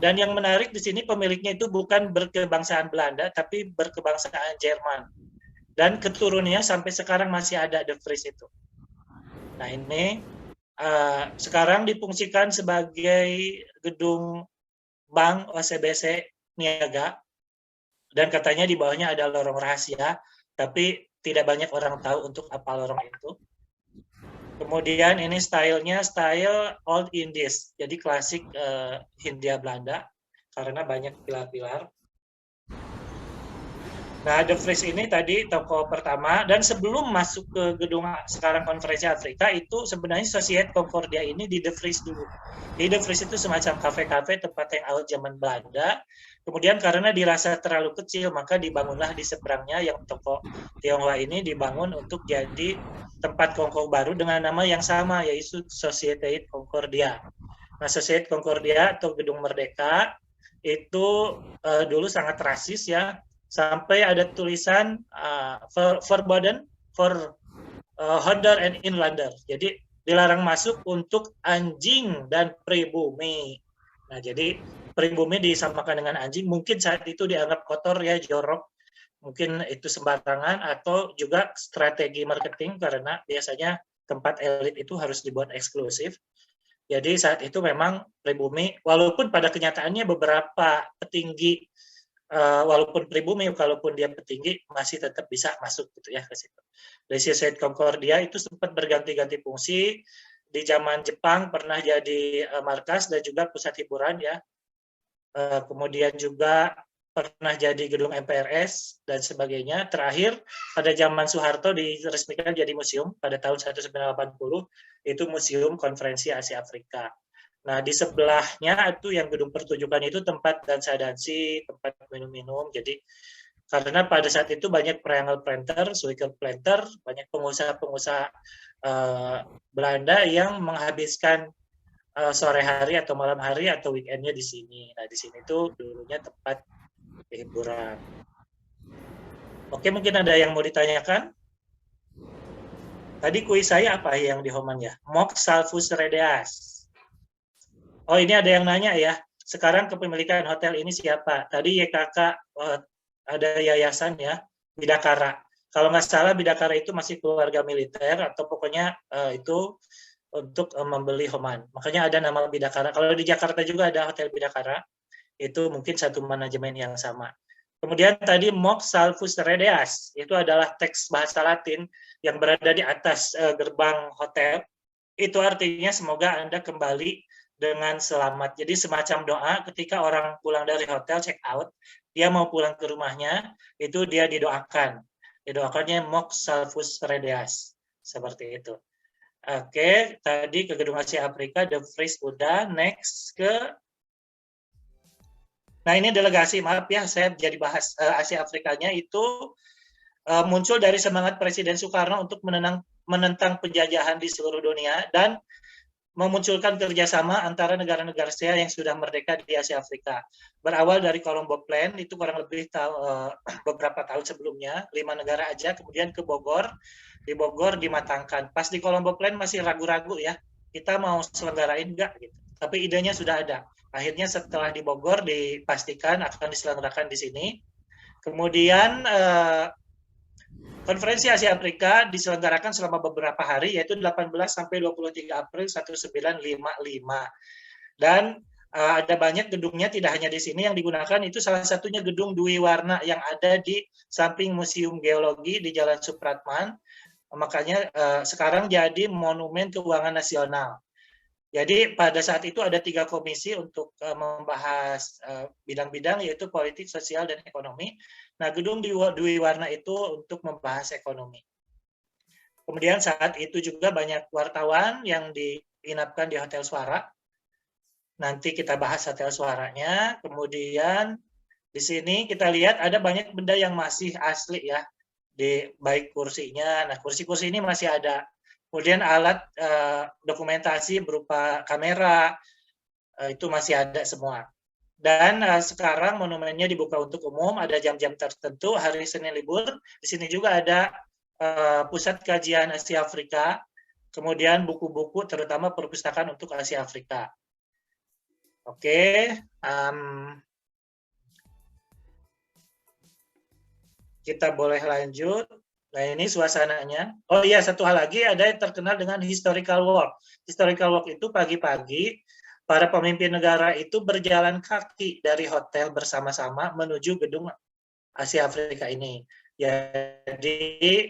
Dan yang menarik di sini pemiliknya itu bukan berkebangsaan Belanda, tapi berkebangsaan Jerman. Dan keturunannya sampai sekarang masih ada De Vries itu. Nah ini sekarang difungsikan sebagai gedung Bank OCBC Niaga. Dan katanya di bawahnya ada lorong rahasia, tapi tidak banyak orang tahu untuk apa lorong itu. Kemudian ini stylenya style Old Indies, jadi klasik Hindia Belanda, karena banyak pilar-pilar. Nah, De Vries ini tadi toko pertama, dan sebelum masuk ke gedung sekarang Konferensi Afrika, itu sebenarnya Societe Concordia ini di De Vries dulu. Di De Vries itu semacam kafe-kafe tempat hangout zaman Belanda. Kemudian karena dirasa terlalu kecil, maka dibangunlah di seberangnya yang toko Tionghoa ini dibangun untuk jadi tempat kongko baru dengan nama yang sama, yaitu Societe Concordia. Nah, Societe Concordia atau Gedung Merdeka itu dulu sangat rasis ya, sampai ada tulisan forbidden for Honda and Inlander. Jadi dilarang masuk untuk anjing dan pribumi. Nah, jadi pribumi disamakan dengan anjing, mungkin saat itu dianggap kotor ya, jorok, mungkin itu sembarangan, atau juga strategi marketing karena biasanya tempat elit itu harus dibuat eksklusif. Jadi saat itu memang pribumi, walaupun pada kenyataannya beberapa petinggi, walaupun pribumi, walaupun dia petinggi, masih tetap bisa masuk gitu ya ke situ. Dari Societe Concordia itu sempat berganti-ganti fungsi. Di zaman Jepang pernah jadi markas dan juga pusat hiburan ya. Kemudian juga pernah jadi gedung MPRS dan sebagainya. Terakhir pada zaman Soeharto diresmikan jadi museum pada tahun 1980, itu Museum Konferensi Asia Afrika. Nah di sebelahnya itu yang gedung pertunjukan itu tempat dansa-dansi, tempat minum-minum. Jadi karena pada saat itu banyak triangle planter, Suiker planter, banyak pengusaha-pengusaha Belanda yang menghabiskan sore hari atau malam hari atau weekendnya di sini. Nah di sini tuh dulunya tempat hiburan. Oke, mungkin ada yang mau ditanyakan? Tadi kuis saya apa yang di Homan ya? Mock Salvus Redeas. Oh ini ada yang nanya ya. sekarang kepemilikan hotel ini siapa? Tadi YKK ada yayasan ya, Bidakara. Kalau nggak salah Bidakara itu masih keluarga militer atau pokoknya itu untuk membeli Homan. Makanya ada nama Bidakara. Kalau di Jakarta juga ada Hotel Bidakara. Itu mungkin satu manajemen yang sama. Kemudian tadi Mox Salvus Redeas, itu adalah teks bahasa Latin yang berada di atas gerbang hotel. Itu artinya semoga Anda kembali dengan selamat. Jadi semacam doa ketika orang pulang dari hotel check out, dia mau pulang ke rumahnya, itu dia didoakan. Didoakannya Mox Salvus Redeas. Seperti itu. Oke, tadi ke Gedung Asia Afrika, The Freeze udah. Next ke... Nah ini delegasi, maaf ya, saya jadi bahas Asia Afrikanya itu muncul dari semangat Presiden Soekarno untuk menentang penjajahan di seluruh dunia dan memunculkan kerjasama antara negara-negara Asia yang sudah merdeka di Asia Afrika. Berawal dari Colombo Plan, itu kurang lebih beberapa tahun sebelumnya, 5 negara aja, kemudian ke Bogor, di Bogor dimatangkan. Pas di Colombo Plan masih ragu-ragu ya, kita mau selenggarain enggak gitu. Tapi idenya sudah ada. Akhirnya setelah di Bogor dipastikan akan diselenggarakan di sini. Kemudian Konferensi Asia Afrika diselenggarakan selama beberapa hari, yaitu 18 sampai 23 April 1955. Dan ada banyak gedungnya, tidak hanya di sini yang digunakan, itu salah satunya gedung Dwi Warna yang ada di samping Museum Geologi di Jalan Supratman. Makanya sekarang jadi Monumen Keuangan Nasional. Jadi pada saat itu ada 3 komisi untuk membahas bidang-bidang, yaitu politik, sosial, dan ekonomi. Nah, gedung Dwi Warna itu untuk membahas ekonomi. Kemudian saat itu juga banyak wartawan yang diinapkan di Hotel Suara. Nanti kita bahas Hotel Suaranya. Kemudian di sini kita lihat ada banyak benda yang masih asli ya, baik kursinya. Nah, kursi-kursi ini masih ada. Kemudian alat dokumentasi berupa kamera, itu masih ada semua. Dan sekarang monumennya dibuka untuk umum, ada jam-jam tertentu, hari Senin libur. Di sini juga ada Pusat Kajian Asia Afrika, kemudian buku-buku terutama perpustakaan untuk Asia Afrika. Oke, kita boleh lanjut. Nah, ini suasananya. Oh iya, satu hal lagi, ada yang terkenal dengan historical walk. Historical walk itu pagi-pagi, para pemimpin negara itu berjalan kaki dari hotel bersama-sama menuju gedung Asia Afrika ini. Jadi,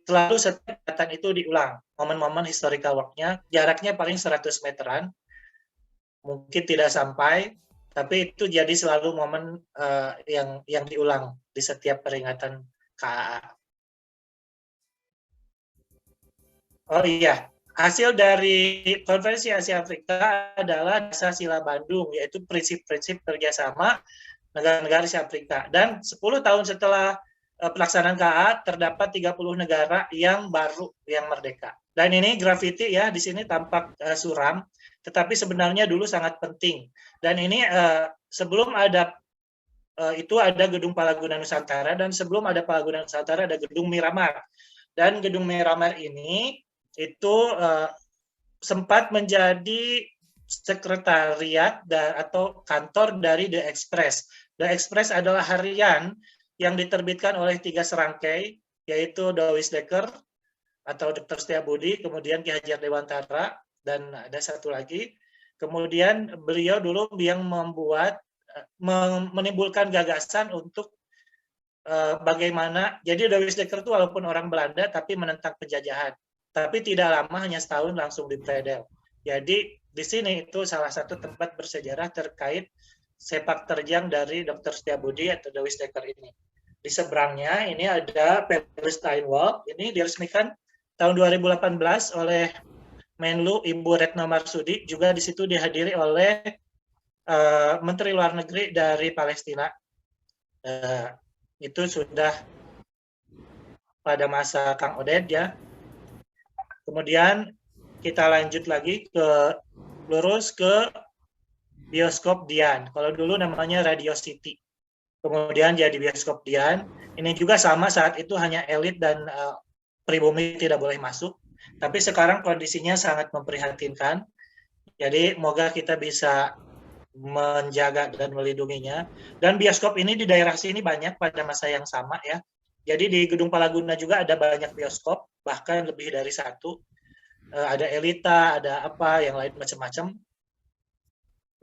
selalu setiap kegiatan itu diulang. Momen-momen historical walk-nya, jaraknya paling 100 meteran. Mungkin tidak sampai, tapi itu jadi selalu momen yang diulang di setiap peringatan KAA. Oh iya, hasil dari Konferensi Asia Afrika adalah Dasar Sila Bandung, yaitu prinsip-prinsip kerjasama negara-negara Asia Afrika. Dan 10 tahun setelah pelaksanaan KAA, terdapat 30 negara yang baru yang merdeka. Dan ini grafiti ya, di sini tampak suram, tetapi sebenarnya dulu sangat penting. Dan ini sebelum ada itu ada Gedung Palaguna Nusantara, dan sebelum ada Palaguna Nusantara ada Gedung Miramar. Dan Gedung Miramar ini itu sempat menjadi sekretariat atau kantor dari The Express. The Express adalah harian yang diterbitkan oleh 3 serangkai, yaitu Douwes Dekker atau Dr. Setiabudi, kemudian Ki Hajar Dewantara, dan ada satu lagi. Kemudian beliau dulu yang menimbulkan gagasan untuk bagaimana, jadi Douwes Dekker itu walaupun orang Belanda, tapi menentang penjajahan. Tapi tidak lama, hanya setahun langsung dipredel. Jadi di sini itu salah satu tempat bersejarah terkait sepak terjang dari Dr. Setiabudi atau Douwes Dekker ini. Di seberangnya ini ada Palestine Wall, ini diresmikan tahun 2018 oleh Menlu Ibu Retno Marsudi, juga di situ dihadiri oleh Menteri Luar Negeri dari Palestina. Itu sudah pada masa Kang Oded ya. Kemudian kita lanjut lagi lurus ke Bioskop Dian. Kalau dulu namanya Radio City. Kemudian jadi Bioskop Dian. Ini juga sama, saat itu hanya elit dan pribumi tidak boleh masuk. Tapi sekarang kondisinya sangat memprihatinkan. Jadi moga kita bisa menjaga dan melindunginya. Dan bioskop ini di daerah sini banyak pada masa yang sama ya. Jadi di Gedung Palaguna juga ada banyak bioskop, bahkan lebih dari satu. Ada Elita, ada apa yang lain macam-macam.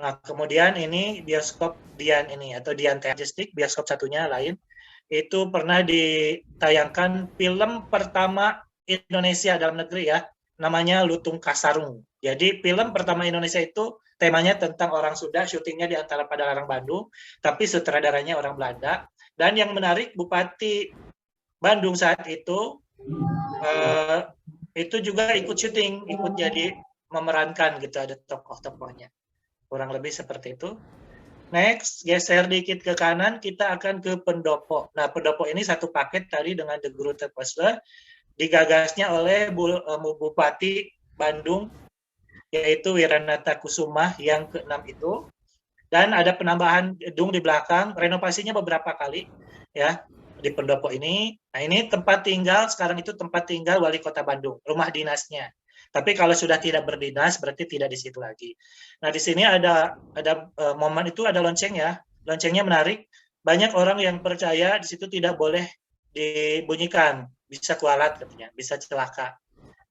Nah, kemudian ini bioskop Dian ini atau Dian Majestic, bioskop satunya lain. Itu pernah ditayangkan film pertama Indonesia dalam negeri ya, namanya Lutung Kasarung. Jadi film pertama Indonesia itu temanya tentang orang Sunda, syutingnya di antara Padalarang Bandung, tapi sutradaranya orang Belanda. Dan yang menarik, Bupati Bandung saat itu juga ikut syuting, ikut jadi memerankan gitu, ada tokoh-tokohnya. Kurang lebih seperti itu. Next, geser dikit ke kanan, kita akan ke pendopo. Nah, pendopo ini satu paket tadi dengan The Grote Puzzle, digagasnya oleh Bupati Bandung, yaitu Wiranata Kusuma yang ke-6 itu. Dan ada penambahan gedung di belakang, renovasinya beberapa kali ya di pendopo ini. Nah, ini tempat tinggal, sekarang itu tempat tinggal Wali Kota Bandung, rumah dinasnya. Tapi kalau sudah tidak berdinas, berarti tidak di situ lagi. Nah, di sini ada momen itu ada lonceng ya. Loncengnya menarik. Banyak orang yang percaya di situ tidak boleh dibunyikan. Bisa kualat katanya, bisa celaka.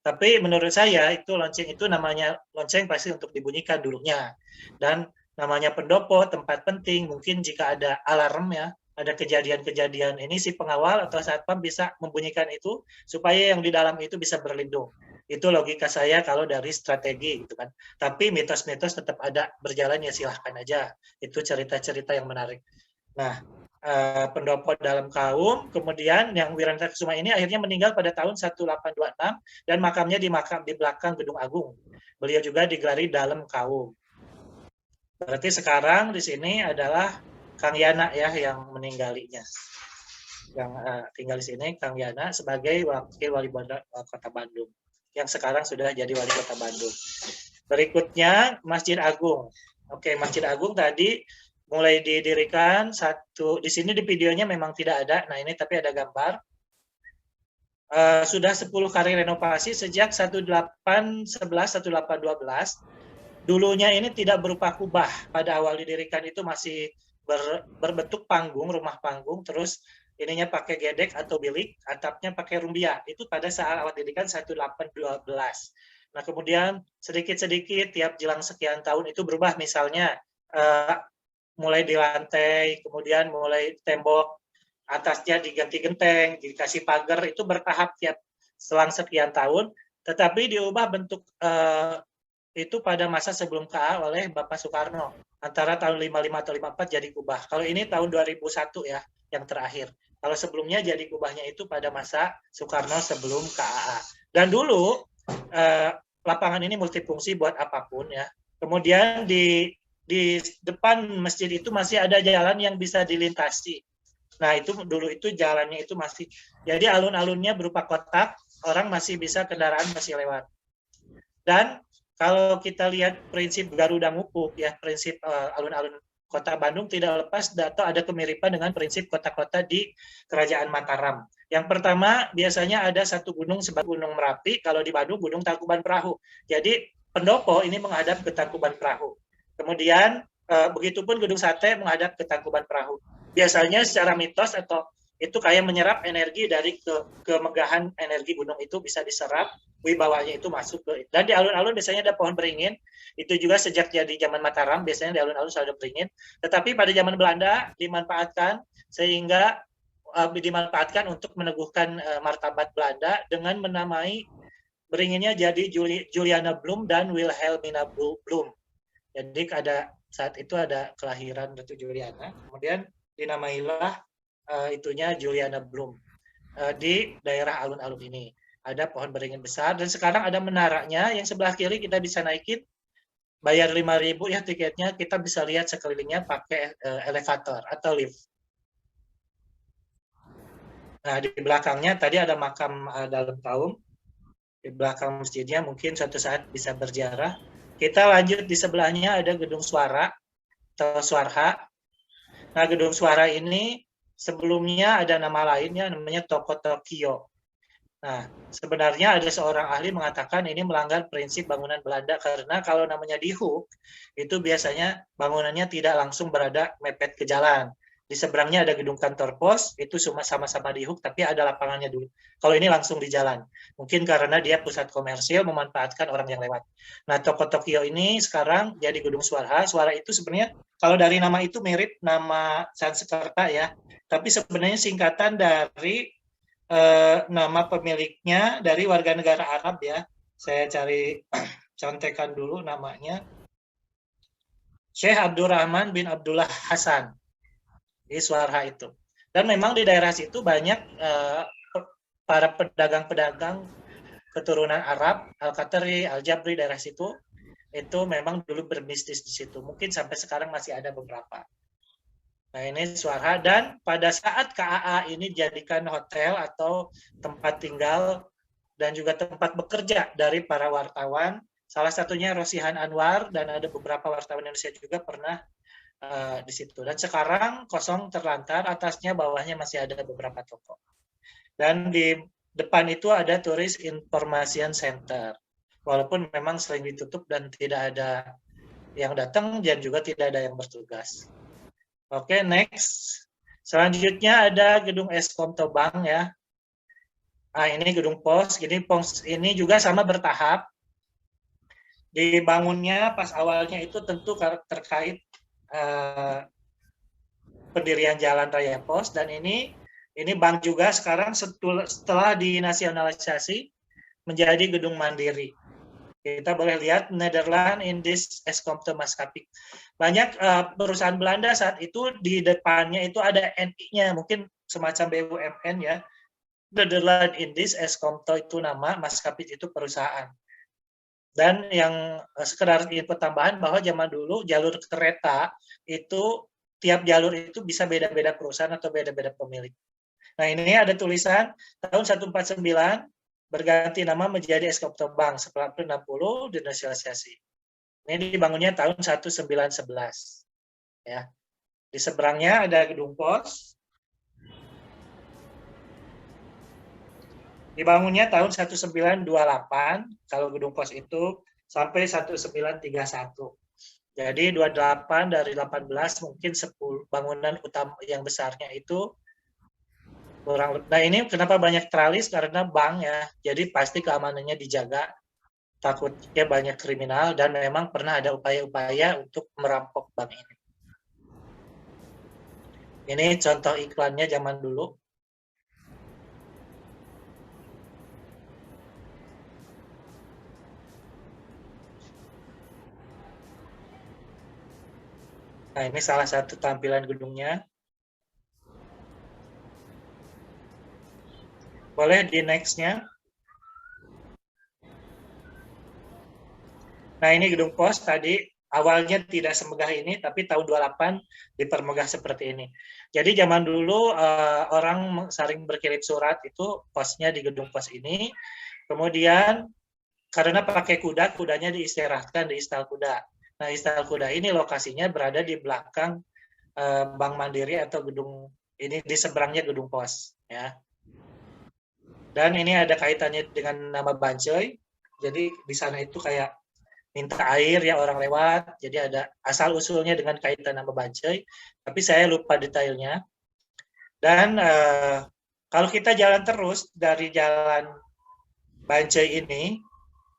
Tapi menurut saya itu lonceng itu namanya lonceng pasti untuk dibunyikan dulunya. Dan namanya pendopo, tempat penting. Mungkin jika ada alarm ya, ada kejadian-kejadian ini si pengawal atau satpam bisa membunyikan itu supaya yang di dalam itu bisa berlindung. Itu logika saya kalau dari strategi gitu kan. Tapi mitos-mitos tetap ada berjalan ya, silahkan aja. Itu cerita-cerita yang menarik. Nah, pendopo dalam kaum, kemudian yang Wiranata Kusuma ini akhirnya meninggal pada tahun 1826 dan makamnya di belakang Gedung Agung. Beliau juga digelari dalam kaum. Berarti sekarang di sini adalah Kang Yana ya yang meninggalnya. Yang tinggal di sini Kang Yana sebagai wakil wali kota Bandung, yang sekarang sudah jadi wali kota Bandung. Berikutnya Masjid Agung. Oke, Masjid Agung tadi mulai didirikan di sini di videonya memang tidak ada. Nah, ini tapi ada gambar. Sudah 10 kali renovasi sejak 1811 1812. Dulunya ini tidak berupa kubah. Pada awal didirikan itu masih berbentuk panggung, rumah panggung, terus ininya pakai gedek atau bilik, atapnya pakai rumbia. Itu pada saat awal didirikan 1812. Nah, kemudian sedikit-sedikit tiap jelang sekian tahun itu berubah. Misalnya mulai di lantai, kemudian mulai tembok, atasnya diganti genteng, dikasih pagar, itu bertahap tiap selang sekian tahun. Tetapi diubah bentuk itu pada masa sebelum KA oleh Bapak Soekarno. Antara tahun 55 atau 54 jadi kubah. Kalau ini tahun 2001 ya, yang terakhir. Kalau sebelumnya jadi kubahnya itu pada masa Soekarno sebelum KAA. Dan dulu lapangan ini multifungsi buat apapun ya. Kemudian di depan masjid itu masih ada jalan yang bisa dilintasi. Nah, itu dulu itu jalannya itu masih, jadi alun-alunnya berupa kotak, orang masih bisa, kendaraan masih lewat. Dan kalau kita lihat prinsip Garuda Ngupuk ya, prinsip alun-alun Kota Bandung tidak lepas atau ada kemiripan dengan prinsip kota-kota di Kerajaan Mataram. Yang pertama, biasanya ada satu gunung sebagai Gunung Merapi, kalau di Bandung Gunung Tangkuban Perahu. Jadi pendopo ini menghadap ke Tangkuban Perahu. Kemudian begitupun Gedung Sate menghadap ke Tangkuban Perahu. Biasanya secara mitos atau itu kayak menyerap energi dari kemegahan energi gunung itu bisa diserap, wibawanya itu masuk ke. Dan di alun-alun biasanya ada pohon beringin. Itu juga sejak jadi zaman Mataram biasanya di alun-alun selalu ada beringin. Tetapi pada zaman Belanda dimanfaatkan sehingga dimanfaatkan untuk meneguhkan martabat Belanda dengan menamai beringinnya jadi Juliana Bloem dan Wilhelmina Bloem. Jadi saat itu ada kelahiran Ratu Juliana, kemudian dinamailah itunya Juliana Bloem di daerah alun-alun ini. Ada pohon beringin besar dan sekarang ada menaranya yang sebelah kiri kita bisa naikin, bayar 5.000 ya tiketnya, kita bisa lihat sekelilingnya pakai elevator atau lift. Nah, di belakangnya tadi ada makam dalam kaum. Di belakang masjidnya mungkin suatu saat bisa berziarah. Kita lanjut di sebelahnya ada Gedung Suara atau Suarha. Nah, Gedung Suara ini sebelumnya ada nama lainnya namanya Toko Tokyo. Nah, sebenarnya ada seorang ahli mengatakan ini melanggar prinsip bangunan Belanda karena kalau namanya di hook, itu biasanya bangunannya tidak langsung berada mepet ke jalan. Di seberangnya ada gedung kantor pos, itu sama-sama di hook, tapi ada lapangannya dulu. Kalau ini langsung di jalan. Mungkin karena dia pusat komersil, memanfaatkan orang yang lewat. Nah, Toko Tokyo ini sekarang jadi gedung Swara. Swara itu sebenarnya, kalau dari nama itu mirip nama Sanskerta ya, tapi sebenarnya singkatan dari nama pemiliknya dari warga negara Arab ya. Saya cari contekan dulu namanya. Syekh Abdurrahman bin Abdullah Hasan. Di Swara itu. Dan memang di daerah situ banyak para pedagang-pedagang keturunan Arab, Al-Qatari, Al-Jabri, daerah situ, itu memang dulu berbisnis di situ. Mungkin sampai sekarang masih ada beberapa. Nah, ini Swara, dan pada saat KAA ini dijadikan hotel atau tempat tinggal dan juga tempat bekerja dari para wartawan, salah satunya Rosihan Anwar, dan ada beberapa wartawan Indonesia juga pernah di situ. Dan sekarang kosong terlantar, atasnya bawahnya masih ada beberapa toko. Dan di depan itu ada Tourist Information Center. Walaupun memang sering ditutup dan tidak ada yang datang dan juga tidak ada yang bertugas. Oke, next. Selanjutnya ada gedung Eskomto Bank ya. Nah, ini gedung pos. Ini juga sama bertahap. Dibangunnya pas awalnya itu tentu terkait pendirian jalan raya pos, dan ini bank juga sekarang setelah dinasionalisasi menjadi gedung mandiri. Kita boleh lihat Nederland Indisch Eskomte Maatschappij. Banyak perusahaan Belanda saat itu di depannya itu ada NI-nya, mungkin semacam BUMN ya. Nederland Indisch Eskomte itu nama, Maatschappij itu perusahaan. Dan yang sekedar info tambahan bahwa zaman dulu jalur kereta itu tiap jalur itu bisa beda-beda perusahaan atau beda-beda pemilik. Nah, ini ada tulisan tahun 149 berganti nama menjadi Eskomto Bank setelah April 60 dinasionalisasi. Ini dibangunnya tahun 1911. Ya. Di seberangnya ada gedung pos. Dibangunnya tahun 1928, kalau gedung pos itu sampai 1931. Jadi 28 dari 18 mungkin 10 bangunan utama yang besarnya itu kurang lebih. Nah, ini kenapa banyak tralis, karena bank ya, jadi pasti keamanannya dijaga, takutnya banyak kriminal, dan memang pernah ada upaya-upaya untuk merampok bank ini. Ini contoh iklannya zaman dulu. Nah, ini salah satu tampilan gedungnya. Boleh di next-nya. Nah, ini gedung pos tadi awalnya tidak semegah ini, tapi tahun 28 dipermegah seperti ini. Jadi zaman dulu orang sering berkirim surat itu posnya di gedung pos ini. Kemudian karena pakai kuda, kudanya diistirahatkan di istal kuda. Nah, istal kuda ini lokasinya berada di belakang Bank Mandiri atau gedung ini, di seberangnya gedung pos ya. Dan ini ada kaitannya dengan nama Bancoy. Jadi di sana itu kayak minta air ya orang lewat. Jadi ada asal usulnya dengan kaitan nama Bancoy. Tapi saya lupa detailnya. Dan kalau kita jalan terus dari jalan Bancoy ini,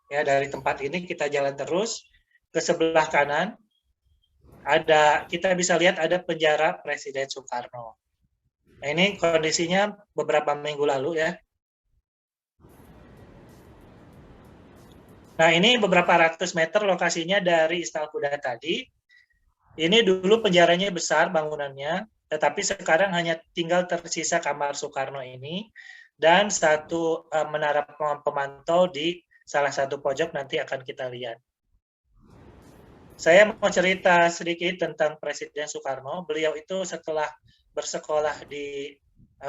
ya dari tempat ini kita jalan terus ke sebelah kanan, kita bisa lihat ada penjara Presiden Soekarno. Nah, ini kondisinya beberapa minggu lalu ya. Nah, ini beberapa ratus meter lokasinya dari istal kuda tadi. Ini dulu penjaranya besar bangunannya, tetapi sekarang hanya tinggal tersisa kamar Soekarno ini dan satu menara pemantau di salah satu pojok, nanti akan kita lihat. Saya mau cerita sedikit tentang Presiden Soekarno. Beliau itu setelah bersekolah di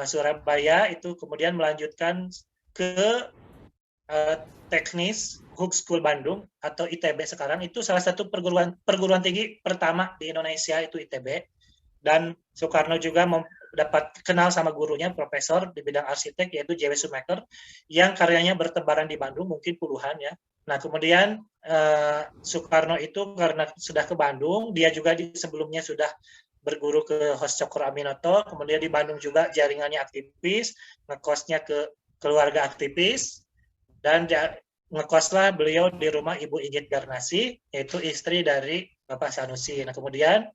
Surabaya itu kemudian melanjutkan ke teknis Hook School Bandung atau ITB sekarang. Itu salah satu perguruan tinggi pertama di Indonesia, itu ITB. Dan Soekarno juga dapat kenal sama gurunya, profesor di bidang arsitek, yaitu J.W. Schumacher, yang karyanya bertebaran di Bandung, mungkin puluhan ya. Nah, kemudian Soekarno itu karena sudah ke Bandung, dia juga sebelumnya sudah berguru ke Hos Cokro Aminoto, kemudian di Bandung juga jaringannya aktivis, ngekosnya ke keluarga aktivis, dan ngekoslah beliau di rumah Ibu Inggit Garnasi, yaitu istri dari Bapak Sanusi. Nah, kemudian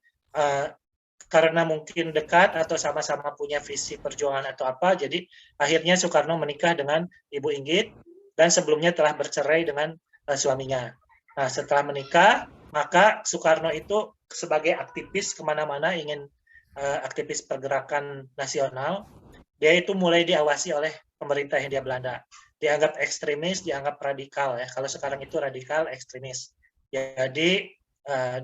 karena mungkin dekat atau sama-sama punya visi perjuangan atau apa, jadi akhirnya Soekarno menikah dengan Ibu Inggit, dan sebelumnya telah bercerai dengan suaminya. Nah, setelah menikah, maka Soekarno itu sebagai aktivis kemana-mana, ingin aktivis pergerakan nasional, dia itu mulai diawasi oleh pemerintah Hindia Belanda. Dianggap ekstremis, dianggap radikal ya. Kalau sekarang itu radikal, ekstremis. Jadi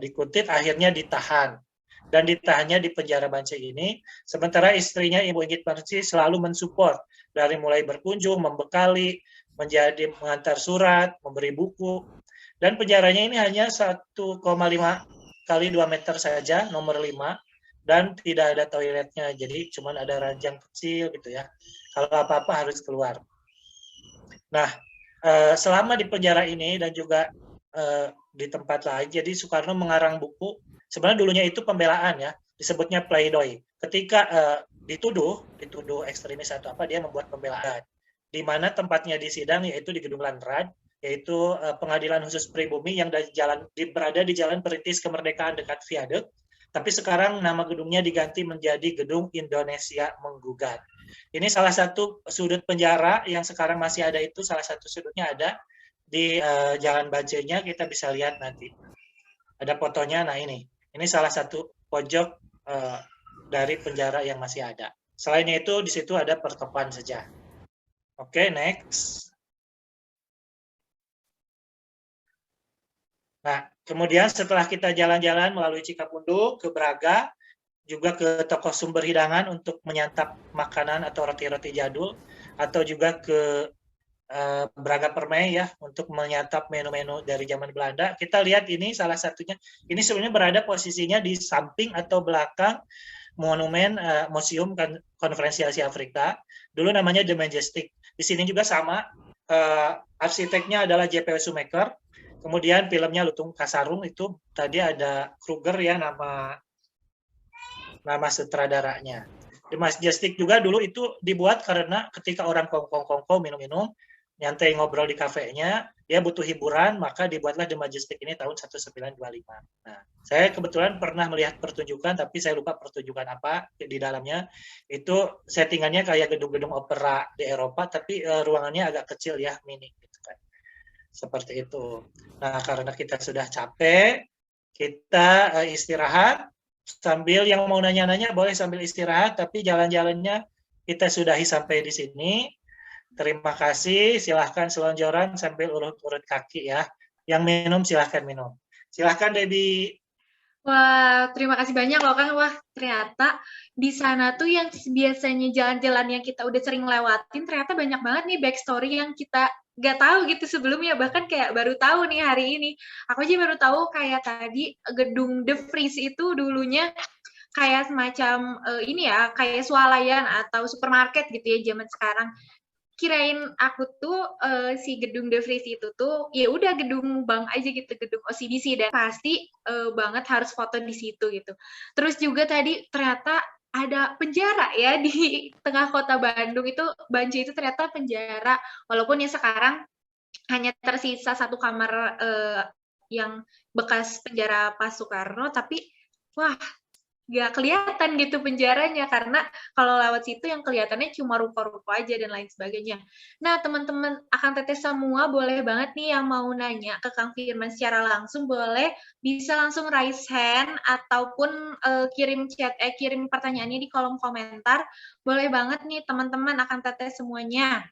dikutip, akhirnya ditahan. Dan ditahannya di penjara Bancai ini, sementara istrinya Ibu Inggit Garnasi selalu mensupport, dari mulai berkunjung, membekali, mengantar surat, memberi buku. Dan penjaranya ini hanya 1,5 kali 2 meter saja, nomor 5, dan tidak ada toiletnya, jadi cuma ada ranjang kecil gitu ya. Kalau apa-apa harus keluar. Nah, selama di penjara ini dan juga di tempat lain, jadi Soekarno mengarang buku. Sebenarnya dulunya itu pembelaan ya, disebutnya pleidoy. Ketika dituduh ekstremis atau apa, dia membuat pembelaan. Di mana tempatnya di sidang, yaitu di Gedung Landrad, yaitu Pengadilan Khusus Pribumi yang berada di Jalan Perintis Kemerdekaan dekat Viaduk. Tapi sekarang nama gedungnya diganti menjadi Gedung Indonesia Menggugat. Ini salah satu sudut penjara yang sekarang masih ada, itu salah satu sudutnya ada di Jalan Bancainya, kita bisa lihat nanti. Ada fotonya, nah ini salah satu pojok dari penjara yang masih ada. Selain itu, di situ ada pertopan saja. Oke, next. Nah, kemudian setelah kita jalan-jalan melalui Cikapundung ke Braga, juga ke toko sumber hidangan untuk menyantap makanan atau roti-roti jadul, atau juga ke Braga Permai ya, untuk menyantap menu-menu dari zaman Belanda. Kita lihat ini salah satunya, ini sebenarnya berada posisinya di samping atau belakang monumen Museum Konferensi Asia Afrika. Dulu namanya The Majestic. Di sini juga sama, arsiteknya adalah J.W. Schumacher. Kemudian filmnya Lutung Kasarung, itu tadi ada Kruger ya, nama sutradaranya. The Majestic juga dulu itu dibuat karena ketika orang kongko minum-minum, nyantai ngobrol di kafenya, dia butuh hiburan, maka dibuatlah The Majestic ini tahun 1925. Nah, saya kebetulan pernah melihat pertunjukan, tapi saya lupa pertunjukan apa di dalamnya. Itu settingannya kayak gedung-gedung opera di Eropa, tapi ruangannya agak kecil ya, mini gitu kan. Seperti itu. Nah, karena kita sudah capek, kita istirahat. Sambil yang mau nanya-nanya boleh sambil istirahat, tapi jalan-jalannya kita sudahi sampai di sini. Terima kasih, silahkan selonjoran sambil urut-urut kaki ya. Yang minum silahkan minum. Silahkan Debbie. Wah, terima kasih banyak loh Kang. Wah, ternyata di sana tuh yang biasanya jalan-jalan yang kita udah sering lewatin, ternyata banyak banget nih backstory yang kita nggak tahu gitu sebelumnya, bahkan kayak baru tahu nih hari ini. Aku aja baru tahu kayak tadi gedung De Vries itu dulunya kayak semacam ini ya, kayak swalayan atau supermarket gitu ya zaman sekarang. Kirain aku tuh si gedung De Vries itu tuh ya udah gedung bank aja gitu, gedung OCBC, dan pasti banget harus foto di situ gitu. Terus juga tadi ternyata ada penjara ya di tengah kota Bandung itu, Bancai itu ternyata penjara, walaupun ya sekarang hanya tersisa satu kamar yang bekas penjara Pak Soekarno, tapi wah nggak kelihatan gitu penjaranya, karena kalau lewat situ yang kelihatannya cuma ruko-ruko aja dan lain sebagainya. Nah, teman-teman Akang Teteh semua boleh banget nih yang mau nanya ke Kang Firman secara langsung, boleh bisa langsung raise hand ataupun kirim pertanyaannya di kolom komentar. Boleh banget nih teman-teman Akang Teteh semuanya.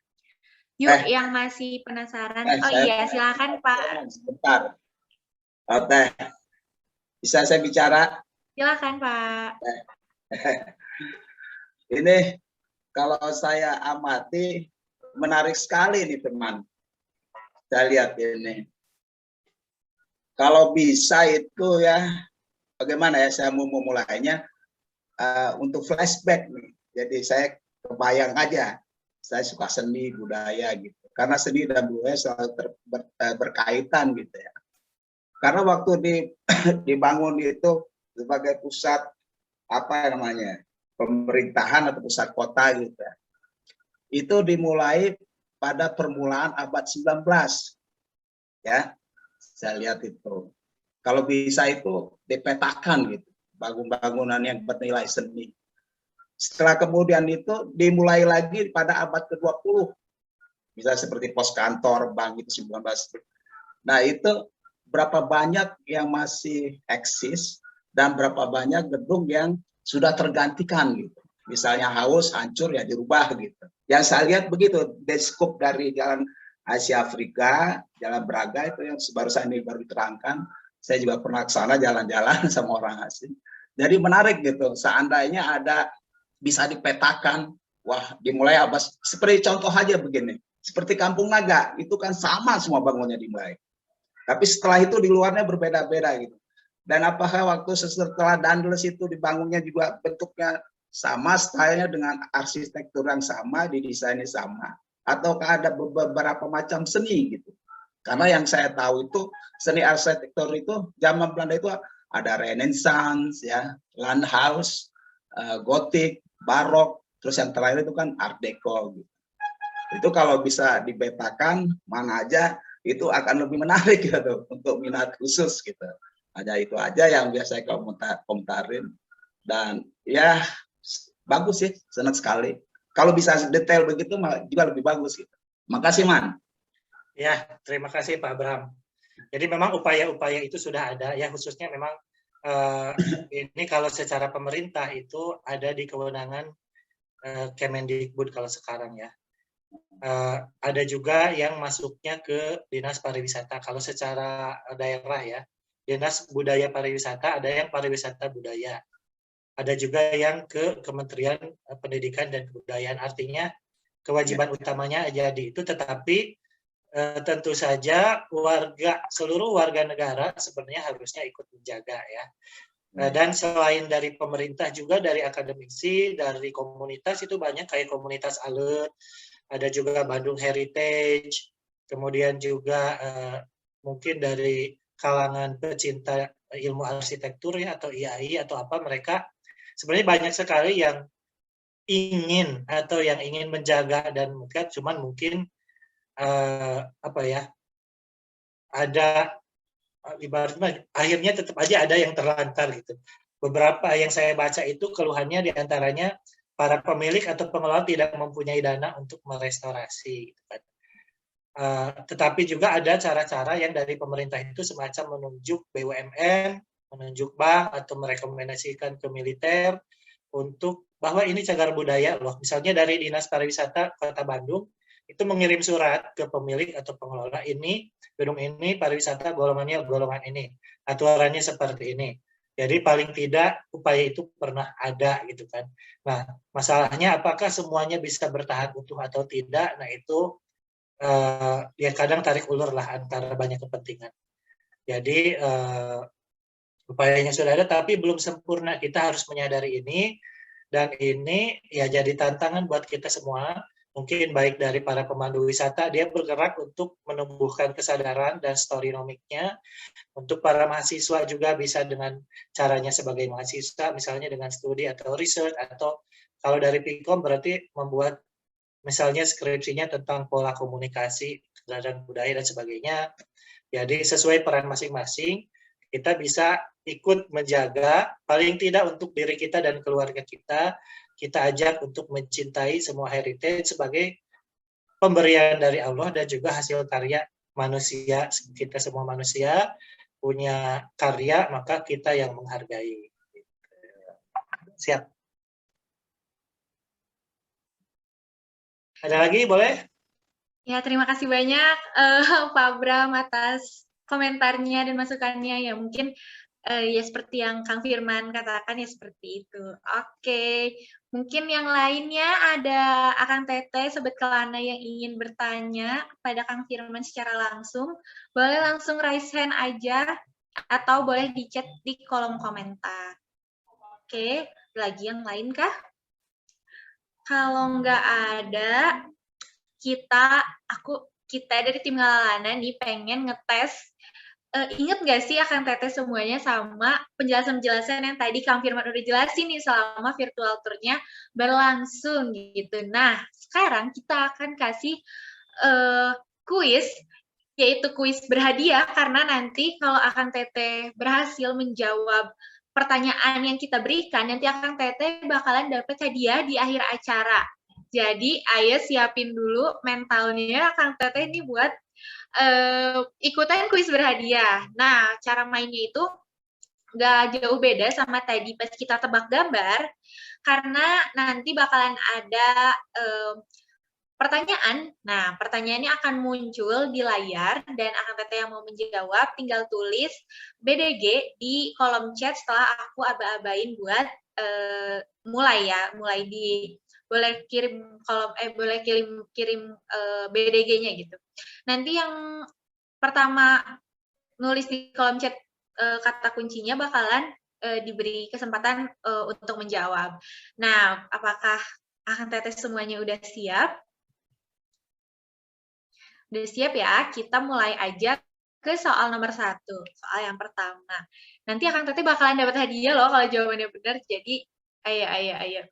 Yuk, yang masih penasaran. Oh iya, silakan Pak. Sebentar. Oke. Bisa saya bicara? Silakan Pak. Ini kalau saya amati menarik sekali nih teman. Saya lihat ini. Kalau bisa itu ya, bagaimana ya saya mau memulainya. untuk flashback nih. Jadi saya kebayang aja, saya suka seni budaya gitu. Karena seni dan budaya selalu berkaitan gitu ya. Karena waktu dibangun itu sebagai pusat apa namanya pemerintahan atau pusat kota gitu ya. Itu dimulai pada permulaan abad 19 ya. Saya lihat itu. Kalau bisa itu dipetakan gitu, bangunan yang bernilai seni. Setelah kemudian itu dimulai lagi pada abad ke-20. Bisa seperti pos kantor, bank itu 19. Nah, itu berapa banyak yang masih eksis dan berapa banyak gedung yang sudah tergantikan gitu. Misalnya haus, hancur ya dirubah gitu. Yang saya lihat begitu, deskup dari Jalan Asia Afrika, Jalan Braga itu yang barusan ini baru diterangkan. Saya juga pernah ke sana jalan-jalan sama orang asing. Jadi menarik gitu, seandainya ada bisa dipetakan, wah dimulai abad, seperti contoh aja begini, seperti Kampung Naga, itu kan sama semua bangunnya dimulai. Tapi setelah itu di luarnya berbeda-beda gitu. Dan apakah waktu setelah Danles itu dibangunnya juga bentuknya sama, stylenya dengan arsitektur yang sama, didesainnya sama, ataukah ada beberapa macam seni gitu. Karena yang saya tahu itu seni arsitektur itu zaman Belanda itu ada Renaissance ya, Landhaus, Gotik, Barok, terus yang terakhir itu kan Art Deco gitu. Itu kalau bisa dibetakan mana aja itu akan lebih menarik gitu untuk minat khusus gitu. Hanya itu aja yang biasa saya komentarin, dan ya bagus sih, senang sekali. Kalau bisa detail begitu juga lebih bagus gitu. Makasih Man. Ya, terima kasih Pak Abraham. Jadi memang upaya-upaya itu sudah ada ya, khususnya memang ini kalau secara pemerintah itu ada di kewenangan Kemendikbud kalau sekarang ya. Ada juga yang masuknya ke Dinas Pariwisata kalau secara daerah ya. Dinas Budaya Pariwisata, ada yang pariwisata budaya. Ada juga yang ke Kementerian Pendidikan dan Kebudayaan. Artinya kewajiban utamanya jadi itu, tetapi tentu saja seluruh warga negara sebenarnya harusnya ikut menjaga ya. Dan selain dari pemerintah juga dari akademisi, dari komunitas itu banyak kayak komunitas Alert, ada juga Bandung Heritage, kemudian juga mungkin dari kalangan pecinta ilmu arsitektur ya atau IAI atau apa, mereka sebenarnya banyak sekali yang ingin menjaga dan mungkin apa ya, ada ibaratnya akhirnya tetap aja ada yang terlantar gitu. Beberapa yang saya baca itu keluhannya diantaranya para pemilik atau pengelola tidak mempunyai dana untuk merestorasi gitu kan. Tetapi juga ada cara-cara yang dari pemerintah itu semacam menunjuk BUMN, menunjuk bank, atau merekomendasikan ke militer untuk bahwa ini cagar budaya loh. Misalnya dari Dinas Pariwisata Kota Bandung itu mengirim surat ke pemilik atau pengelola, ini gedung ini pariwisata golongannya golongan ini, aturannya seperti ini. Jadi paling tidak upaya itu pernah ada gitu kan. Nah, masalahnya apakah semuanya bisa bertahan utuh atau tidak? Nah itu ya kadang tarik ulur lah antara banyak kepentingan. Jadi upayanya sudah ada tapi belum sempurna. Kita harus menyadari ini, dan ini ya jadi tantangan buat kita semua. Mungkin baik dari para pemandu wisata, dia bergerak untuk menumbuhkan kesadaran dan storynomiknya. Untuk para mahasiswa juga bisa dengan caranya sebagai mahasiswa, misalnya dengan studi atau research, atau kalau dari Pikom berarti membuat misalnya skripsinya tentang pola komunikasi, kesadaran budaya dan sebagainya. Jadi sesuai peran masing-masing, kita bisa ikut menjaga, paling tidak untuk diri kita dan keluarga kita ajak untuk mencintai semua heritage sebagai pemberian dari Allah dan juga hasil karya manusia. Kita semua manusia punya karya, maka kita yang menghargai. Siap. Ada lagi, boleh? Ya, terima kasih banyak Pak Abram atas komentarnya dan masukannya. Ya, mungkin ya seperti yang Kang Firman katakan ya seperti itu. Oke, mungkin yang lainnya ada Akang Teteh, Sobat Kelana yang ingin bertanya kepada Kang Firman secara langsung. Boleh langsung raise hand aja atau boleh di chat di kolom komentar. Oke, lagi yang lain kah? Kalau nggak ada, kita dari tim Ngalalana nih pengen ngetes. Ingat nggak sih akan tetes semuanya sama penjelasan-penjelasan yang tadi Kang Firman udah jelasin nih selama virtual tour-nya berlangsung gitu. Nah, sekarang kita akan kasih kuis, yaitu kuis berhadiah karena nanti kalau Akang Teteh berhasil menjawab pertanyaan yang kita berikan, nanti Akang Teteh bakalan dapat hadiah di akhir acara. Jadi, ayo siapin dulu mentalnya Akang Teteh ini buat ikutan kuis berhadiah. Nah, cara mainnya itu nggak jauh beda sama tadi pas kita tebak gambar, karena nanti bakalan ada pertanyaan. Nah, pertanyaannya akan muncul di layar dan Akang Teteh yang mau menjawab tinggal tulis BDG di kolom chat setelah aku aba-abain buat mulai ya, boleh kirim BDG-nya gitu. Nanti yang pertama nulis di kolom chat kata kuncinya bakalan diberi kesempatan untuk menjawab. Nah, apakah Akang Teteh semuanya udah siap? Udah siap ya? Kita mulai aja ke soal nomor 1. Soal yang pertama. Nanti Akang Teteh bakalan dapat hadiah loh kalau jawabannya benar. Jadi, ayo.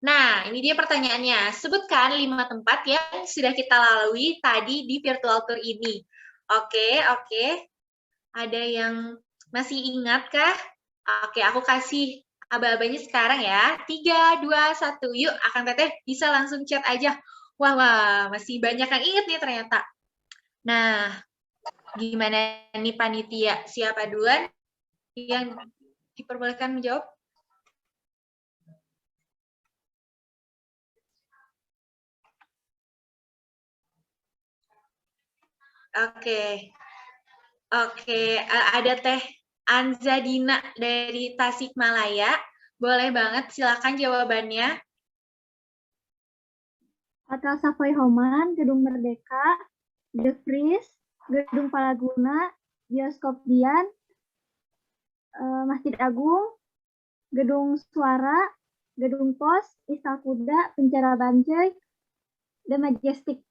Nah, ini dia pertanyaannya. Sebutkan 5 tempat yang sudah kita lalui tadi di virtual tour ini. Oke. Ada yang masih ingat kah? Oke, aku kasih aba-abanya sekarang ya. 3, 2, 1. Yuk, Akang Teteh bisa langsung chat aja. Wah, masih banyak yang ingat nih ternyata. Nah, gimana nih panitia? Siapa duluan yang diperbolehkan menjawab? Oke, ada Teh Anzadina dari Tasikmalaya. Boleh banget, silakan jawabannya. Hotel Savoy Homan, Gedung Merdeka, The Freeze, Gedung Palaguna, Bioskop Dian, Masjid Agung, Gedung Suara, Gedung Pos, Istal Kuda, Penjara Banjai, The Majestic.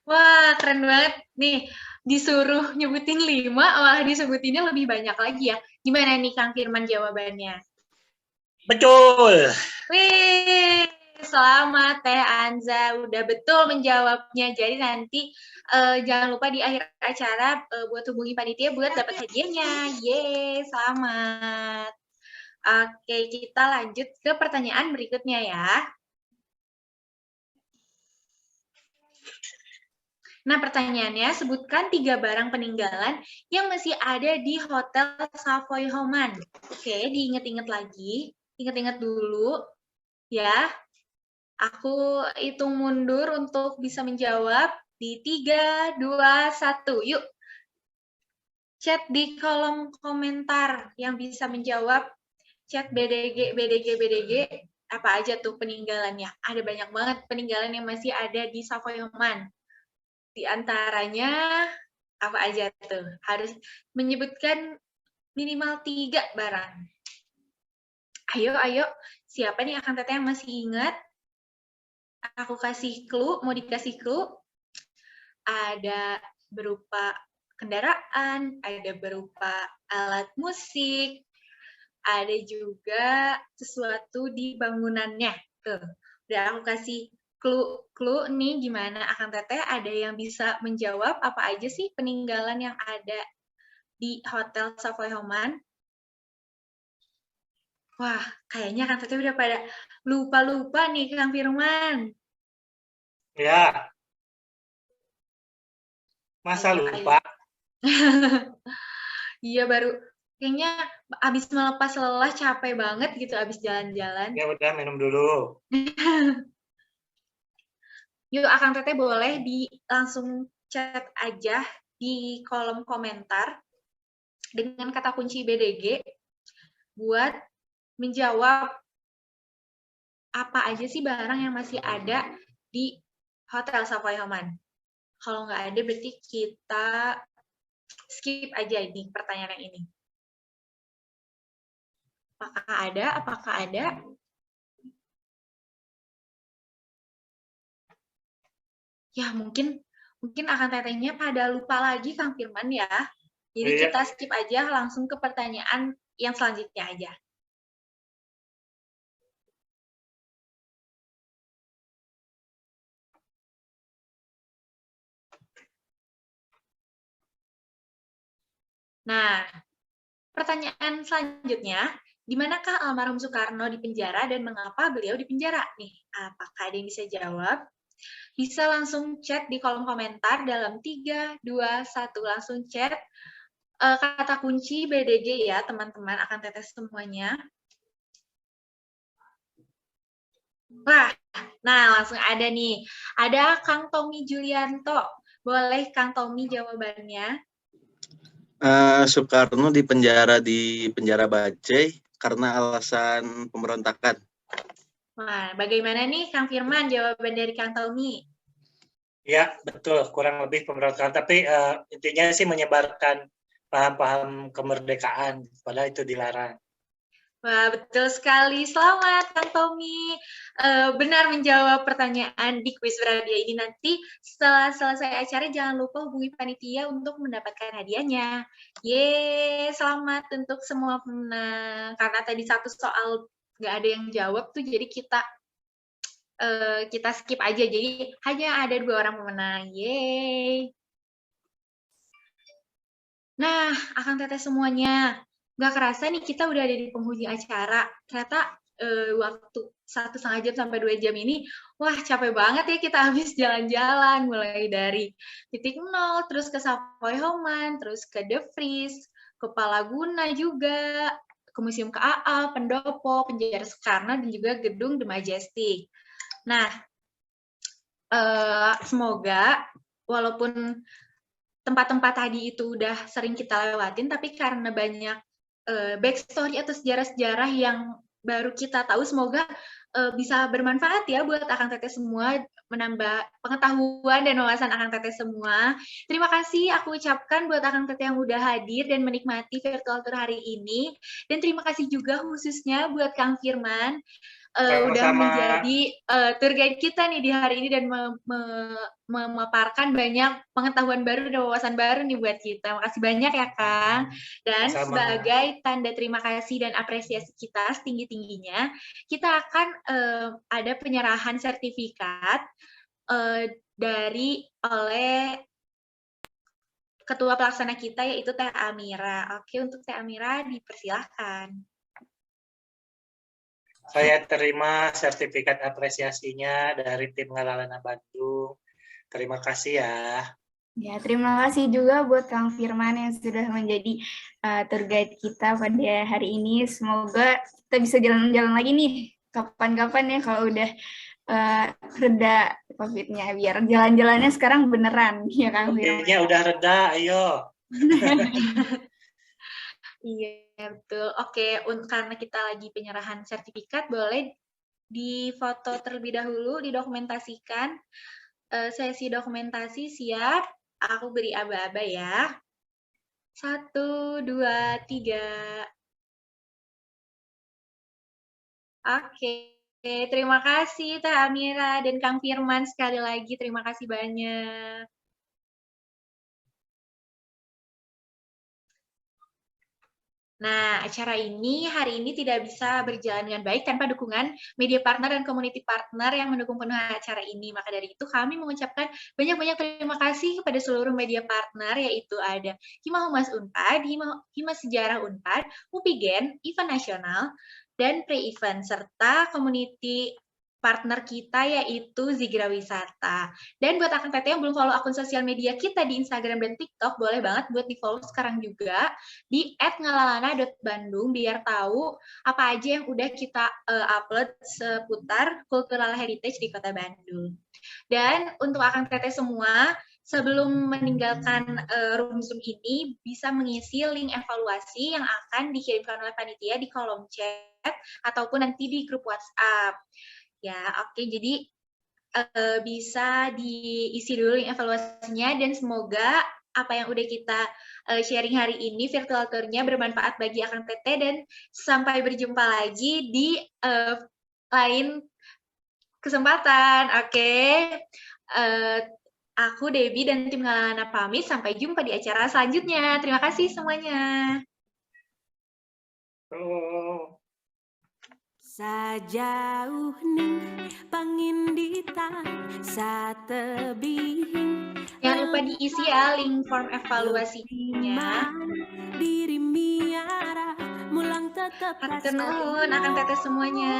Wah, keren banget. Nih, disuruh nyebutin 5, malah disebutinnya lebih banyak lagi ya. Gimana nih Kang Firman jawabannya? Betul. Wih, selamat Teh Anza, udah betul menjawabnya. Jadi nanti jangan lupa di akhir acara buat hubungi panitia buat dapat hadiahnya. Yeay, selamat. Oke, kita lanjut ke pertanyaan berikutnya ya. Nah, pertanyaannya, sebutkan 3 barang peninggalan yang masih ada di Hotel Savoy Homan. Oke, diingat-ingat lagi. Ingat-ingat dulu, ya. Aku hitung mundur untuk bisa menjawab di 3, 2, 1. Yuk, chat di kolom komentar yang bisa menjawab. Chat BDG, apa aja tuh peninggalannya. Ada banyak banget peninggalan yang masih ada di Savoy Homan. Di antaranya apa aja tuh? Harus menyebutkan minimal 3 barang. Ayo. Siapa nih Akang Teteh yang masih ingat? Aku kasih clue, mau dikasih clue. Ada berupa kendaraan, ada berupa alat musik, ada juga sesuatu di bangunannya. Tuh, udah aku kasih clue nih gimana Akang Teteh ada yang bisa menjawab apa aja sih peninggalan yang ada di Hotel Savoy Homan? Wah, kayaknya Akang Teteh udah pada lupa-lupa nih Kang Firman. Ya. Masa lupa? Iya, baru kayaknya abis melepas lelah capek banget gitu abis jalan-jalan. Ya udah, minum dulu. Yuk, Akang Teteh boleh langsung chat aja di kolom komentar dengan kata kunci BDG buat menjawab apa aja sih barang yang masih ada di Hotel Savoy Homan. Kalau nggak ada berarti kita skip aja ini pertanyaan yang ini. Apakah ada? Apakah ada? Ya, mungkin akan tetehnya pada lupa lagi Kang Firman ya. Jadi Iya. kita skip aja langsung ke pertanyaan yang selanjutnya aja. Nah, pertanyaan selanjutnya, di manakah almarhum Soekarno dipenjara dan mengapa beliau dipenjara? Nih, apakah ada yang bisa jawab? Bisa langsung chat di kolom komentar dalam 3, 2, 1. Langsung chat kata kunci BDG ya, teman-teman, akan teteh semuanya. Nah, langsung ada nih. Ada Kang Tommy Julianto. Boleh Kang Tommy jawabannya? Soekarno dipenjara di penjara Bacei karena alasan pemberontakan. Nah, bagaimana nih Kang Firman jawaban dari Kang Tommy? Ya, betul. Kurang lebih pemberontakan. Tapi intinya sih menyebarkan paham-paham kemerdekaan. Padahal itu dilarang. Wah, betul sekali. Selamat, Kang Tommy. Benar menjawab pertanyaan di kuis beradia ini. Nanti setelah selesai acara, jangan lupa hubungi panitia untuk mendapatkan hadiahnya. Yeay, selamat untuk semua pemenang. Karena tadi satu soal nggak ada yang jawab tuh, jadi kita skip aja. Jadi hanya ada 2 orang pemenang. Yeay. Nah, Akang Teteh semuanya. Nggak kerasa nih kita udah ada di penghujung acara. Ternyata waktu 1,5 jam sampai 2 jam ini, wah capek banget ya kita habis jalan-jalan. Mulai dari titik nol, terus ke Savoy Homan, terus ke The Freeze, ke Palaguna juga, ke Museum KAA, Pendopo, Penjara Soekarno, dan juga Gedung The Majestic. Nah, semoga walaupun tempat-tempat tadi itu udah sering kita lewatin, tapi karena banyak backstory atau sejarah-sejarah yang baru kita tahu, semoga bisa bermanfaat ya buat Akang Teteh semua, menambah pengetahuan dan wawasan Akang Teteh semua. Terima kasih aku ucapkan buat Akang Teteh yang udah hadir dan menikmati virtual tour hari ini. Dan terima kasih juga khususnya buat Kang Firman, udah menjadi tour guide kita nih di hari ini dan memaparkan banyak pengetahuan baru dan wawasan baru nih buat kita. Makasih banyak ya Kang. Dan sebagai tanda terima kasih dan apresiasi kita setinggi-tingginya, kita akan ada penyerahan sertifikat oleh ketua pelaksana kita, yaitu Teh Amira. Oke, untuk Teh Amira dipersilahkan. Saya terima sertifikat apresiasinya dari tim Ngalalana Bandung. Terima kasih ya. Ya, terima kasih juga buat Kang Firman yang sudah menjadi tour guide kita pada hari ini. Semoga kita bisa jalan-jalan lagi nih kapan-kapan ya kalau udah reda COVID-nya, biar jalan-jalannya sekarang beneran ya Kang Firman. COVID-nya udah reda, ayo. Iya, betul. Oke, karena kita lagi penyerahan sertifikat, boleh difoto terlebih dahulu, didokumentasikan. Sesi dokumentasi siap. Aku beri aba-aba ya. 1, 2, 3. Oke, terima kasih Teh Amira dan Kang Firman sekali lagi. Terima kasih banyak. Nah, acara ini hari ini tidak bisa berjalan dengan baik tanpa dukungan media partner dan community partner yang mendukung penuh acara ini. Maka dari itu kami mengucapkan banyak-banyak terima kasih kepada seluruh media partner, yaitu ada Hima Humas Unpad, Hima Sejarah Unpad, Upigen, Event Nasional, dan Pre-Event, serta community partner kita yaitu Zigra Wisata. Dan buat Akang Teteh yang belum follow akun sosial media kita di Instagram dan TikTok, boleh banget buat di-follow sekarang juga di @ngalalana.bandung biar tahu apa aja yang udah kita upload seputar cultural heritage di Kota Bandung. Dan untuk Akang Teteh semua, sebelum meninggalkan room Zoom ini, bisa mengisi link evaluasi yang akan dikirimkan oleh panitia di kolom chat ataupun nanti di grup WhatsApp. Ya, oke. Jadi bisa diisi dulu link evaluasinya dan semoga apa yang udah kita sharing hari ini, virtual tour-nya bermanfaat bagi Akang Teteh, dan sampai berjumpa lagi di lain kesempatan. Oke. Aku Debbie dan tim Ngalalana pamit, sampai jumpa di acara selanjutnya. Terima kasih semuanya. Sajauh ning pangindita satebihing. Jangan lupa diisi ya link form evaluasinya. Diri miara mulang tetap Hatur nuhun Akang Teteh semuanya.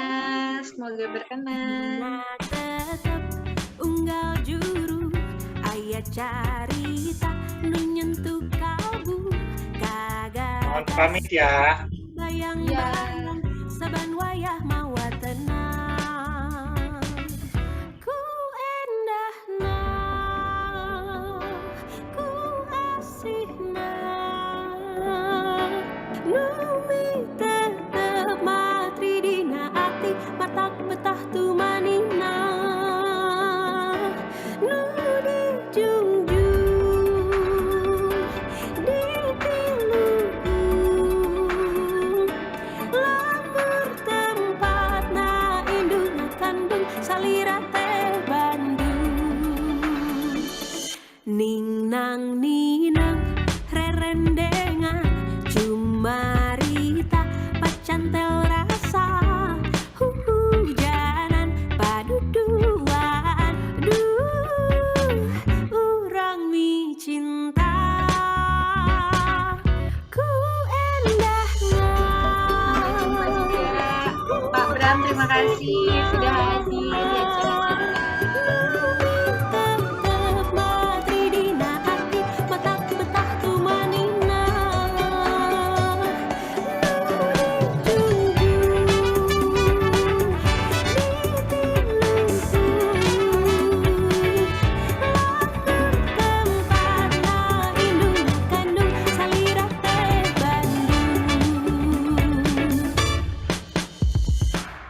Semoga berkenan. tetap unggal juru aya carita nu nyentuh kalbu kagak. Mohon pamit ya. Bayang-bayang saban wayah mawa tenang. Ku endahna, ku asihna, nu tetep matri dina ati matak betah tu manina. Nu dijunjung, dipilu, lamur tempatna indung kandung salira teh Bandung. Ningnang ninang rerendengan cumarita pacantel rasa hujanan paduduan urang mi cinta ku endahna. Pak Bram, terima kasih sudah hadir di acara kita. Tetep matri dina ati matak betah tu manina.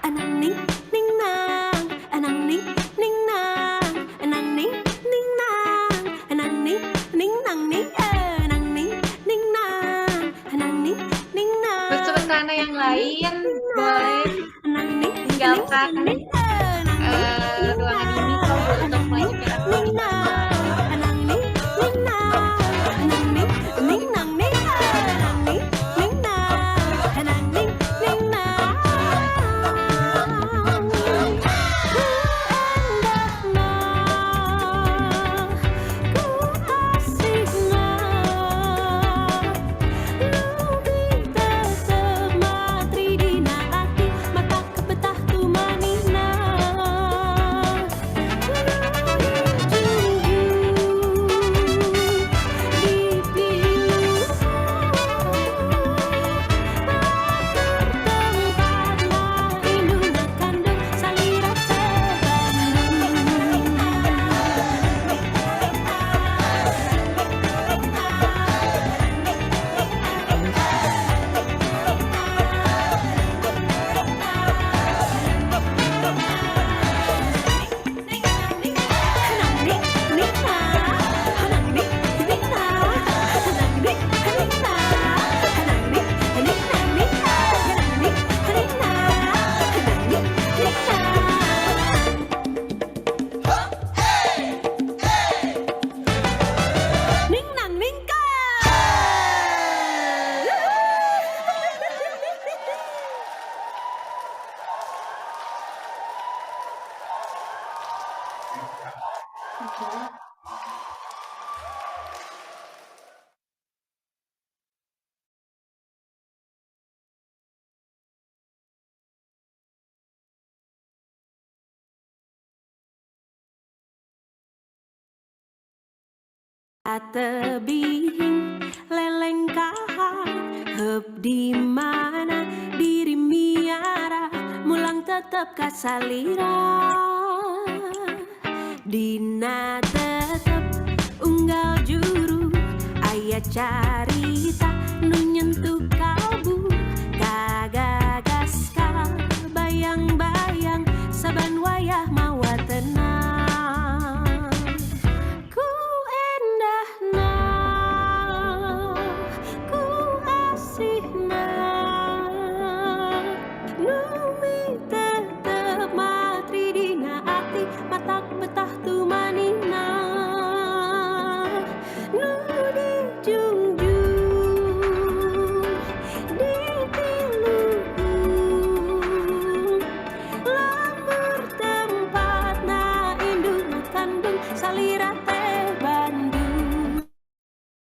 Anang ning ning nang, anang ning ning nang, anang ning ning nang, anang ning ning nang ning, anang ning ning nang, anang ning ning nang. Buat sobat Kana yang lain, boleh Anang ning tinggalkan ning, anang ruangan ini kalau untuk melanjutkan aktivitas. anang ning ning nang, anang ning ning nang ning, anang ning ning nang, anang ning ning nang. Tebing leleng kahar heup di mana diri miara mulang tetep kasalira dina tetep unggal juru aya carita nu nyentuh kalbu kagagas ka bayang-bayang saban wayah mawa tenang.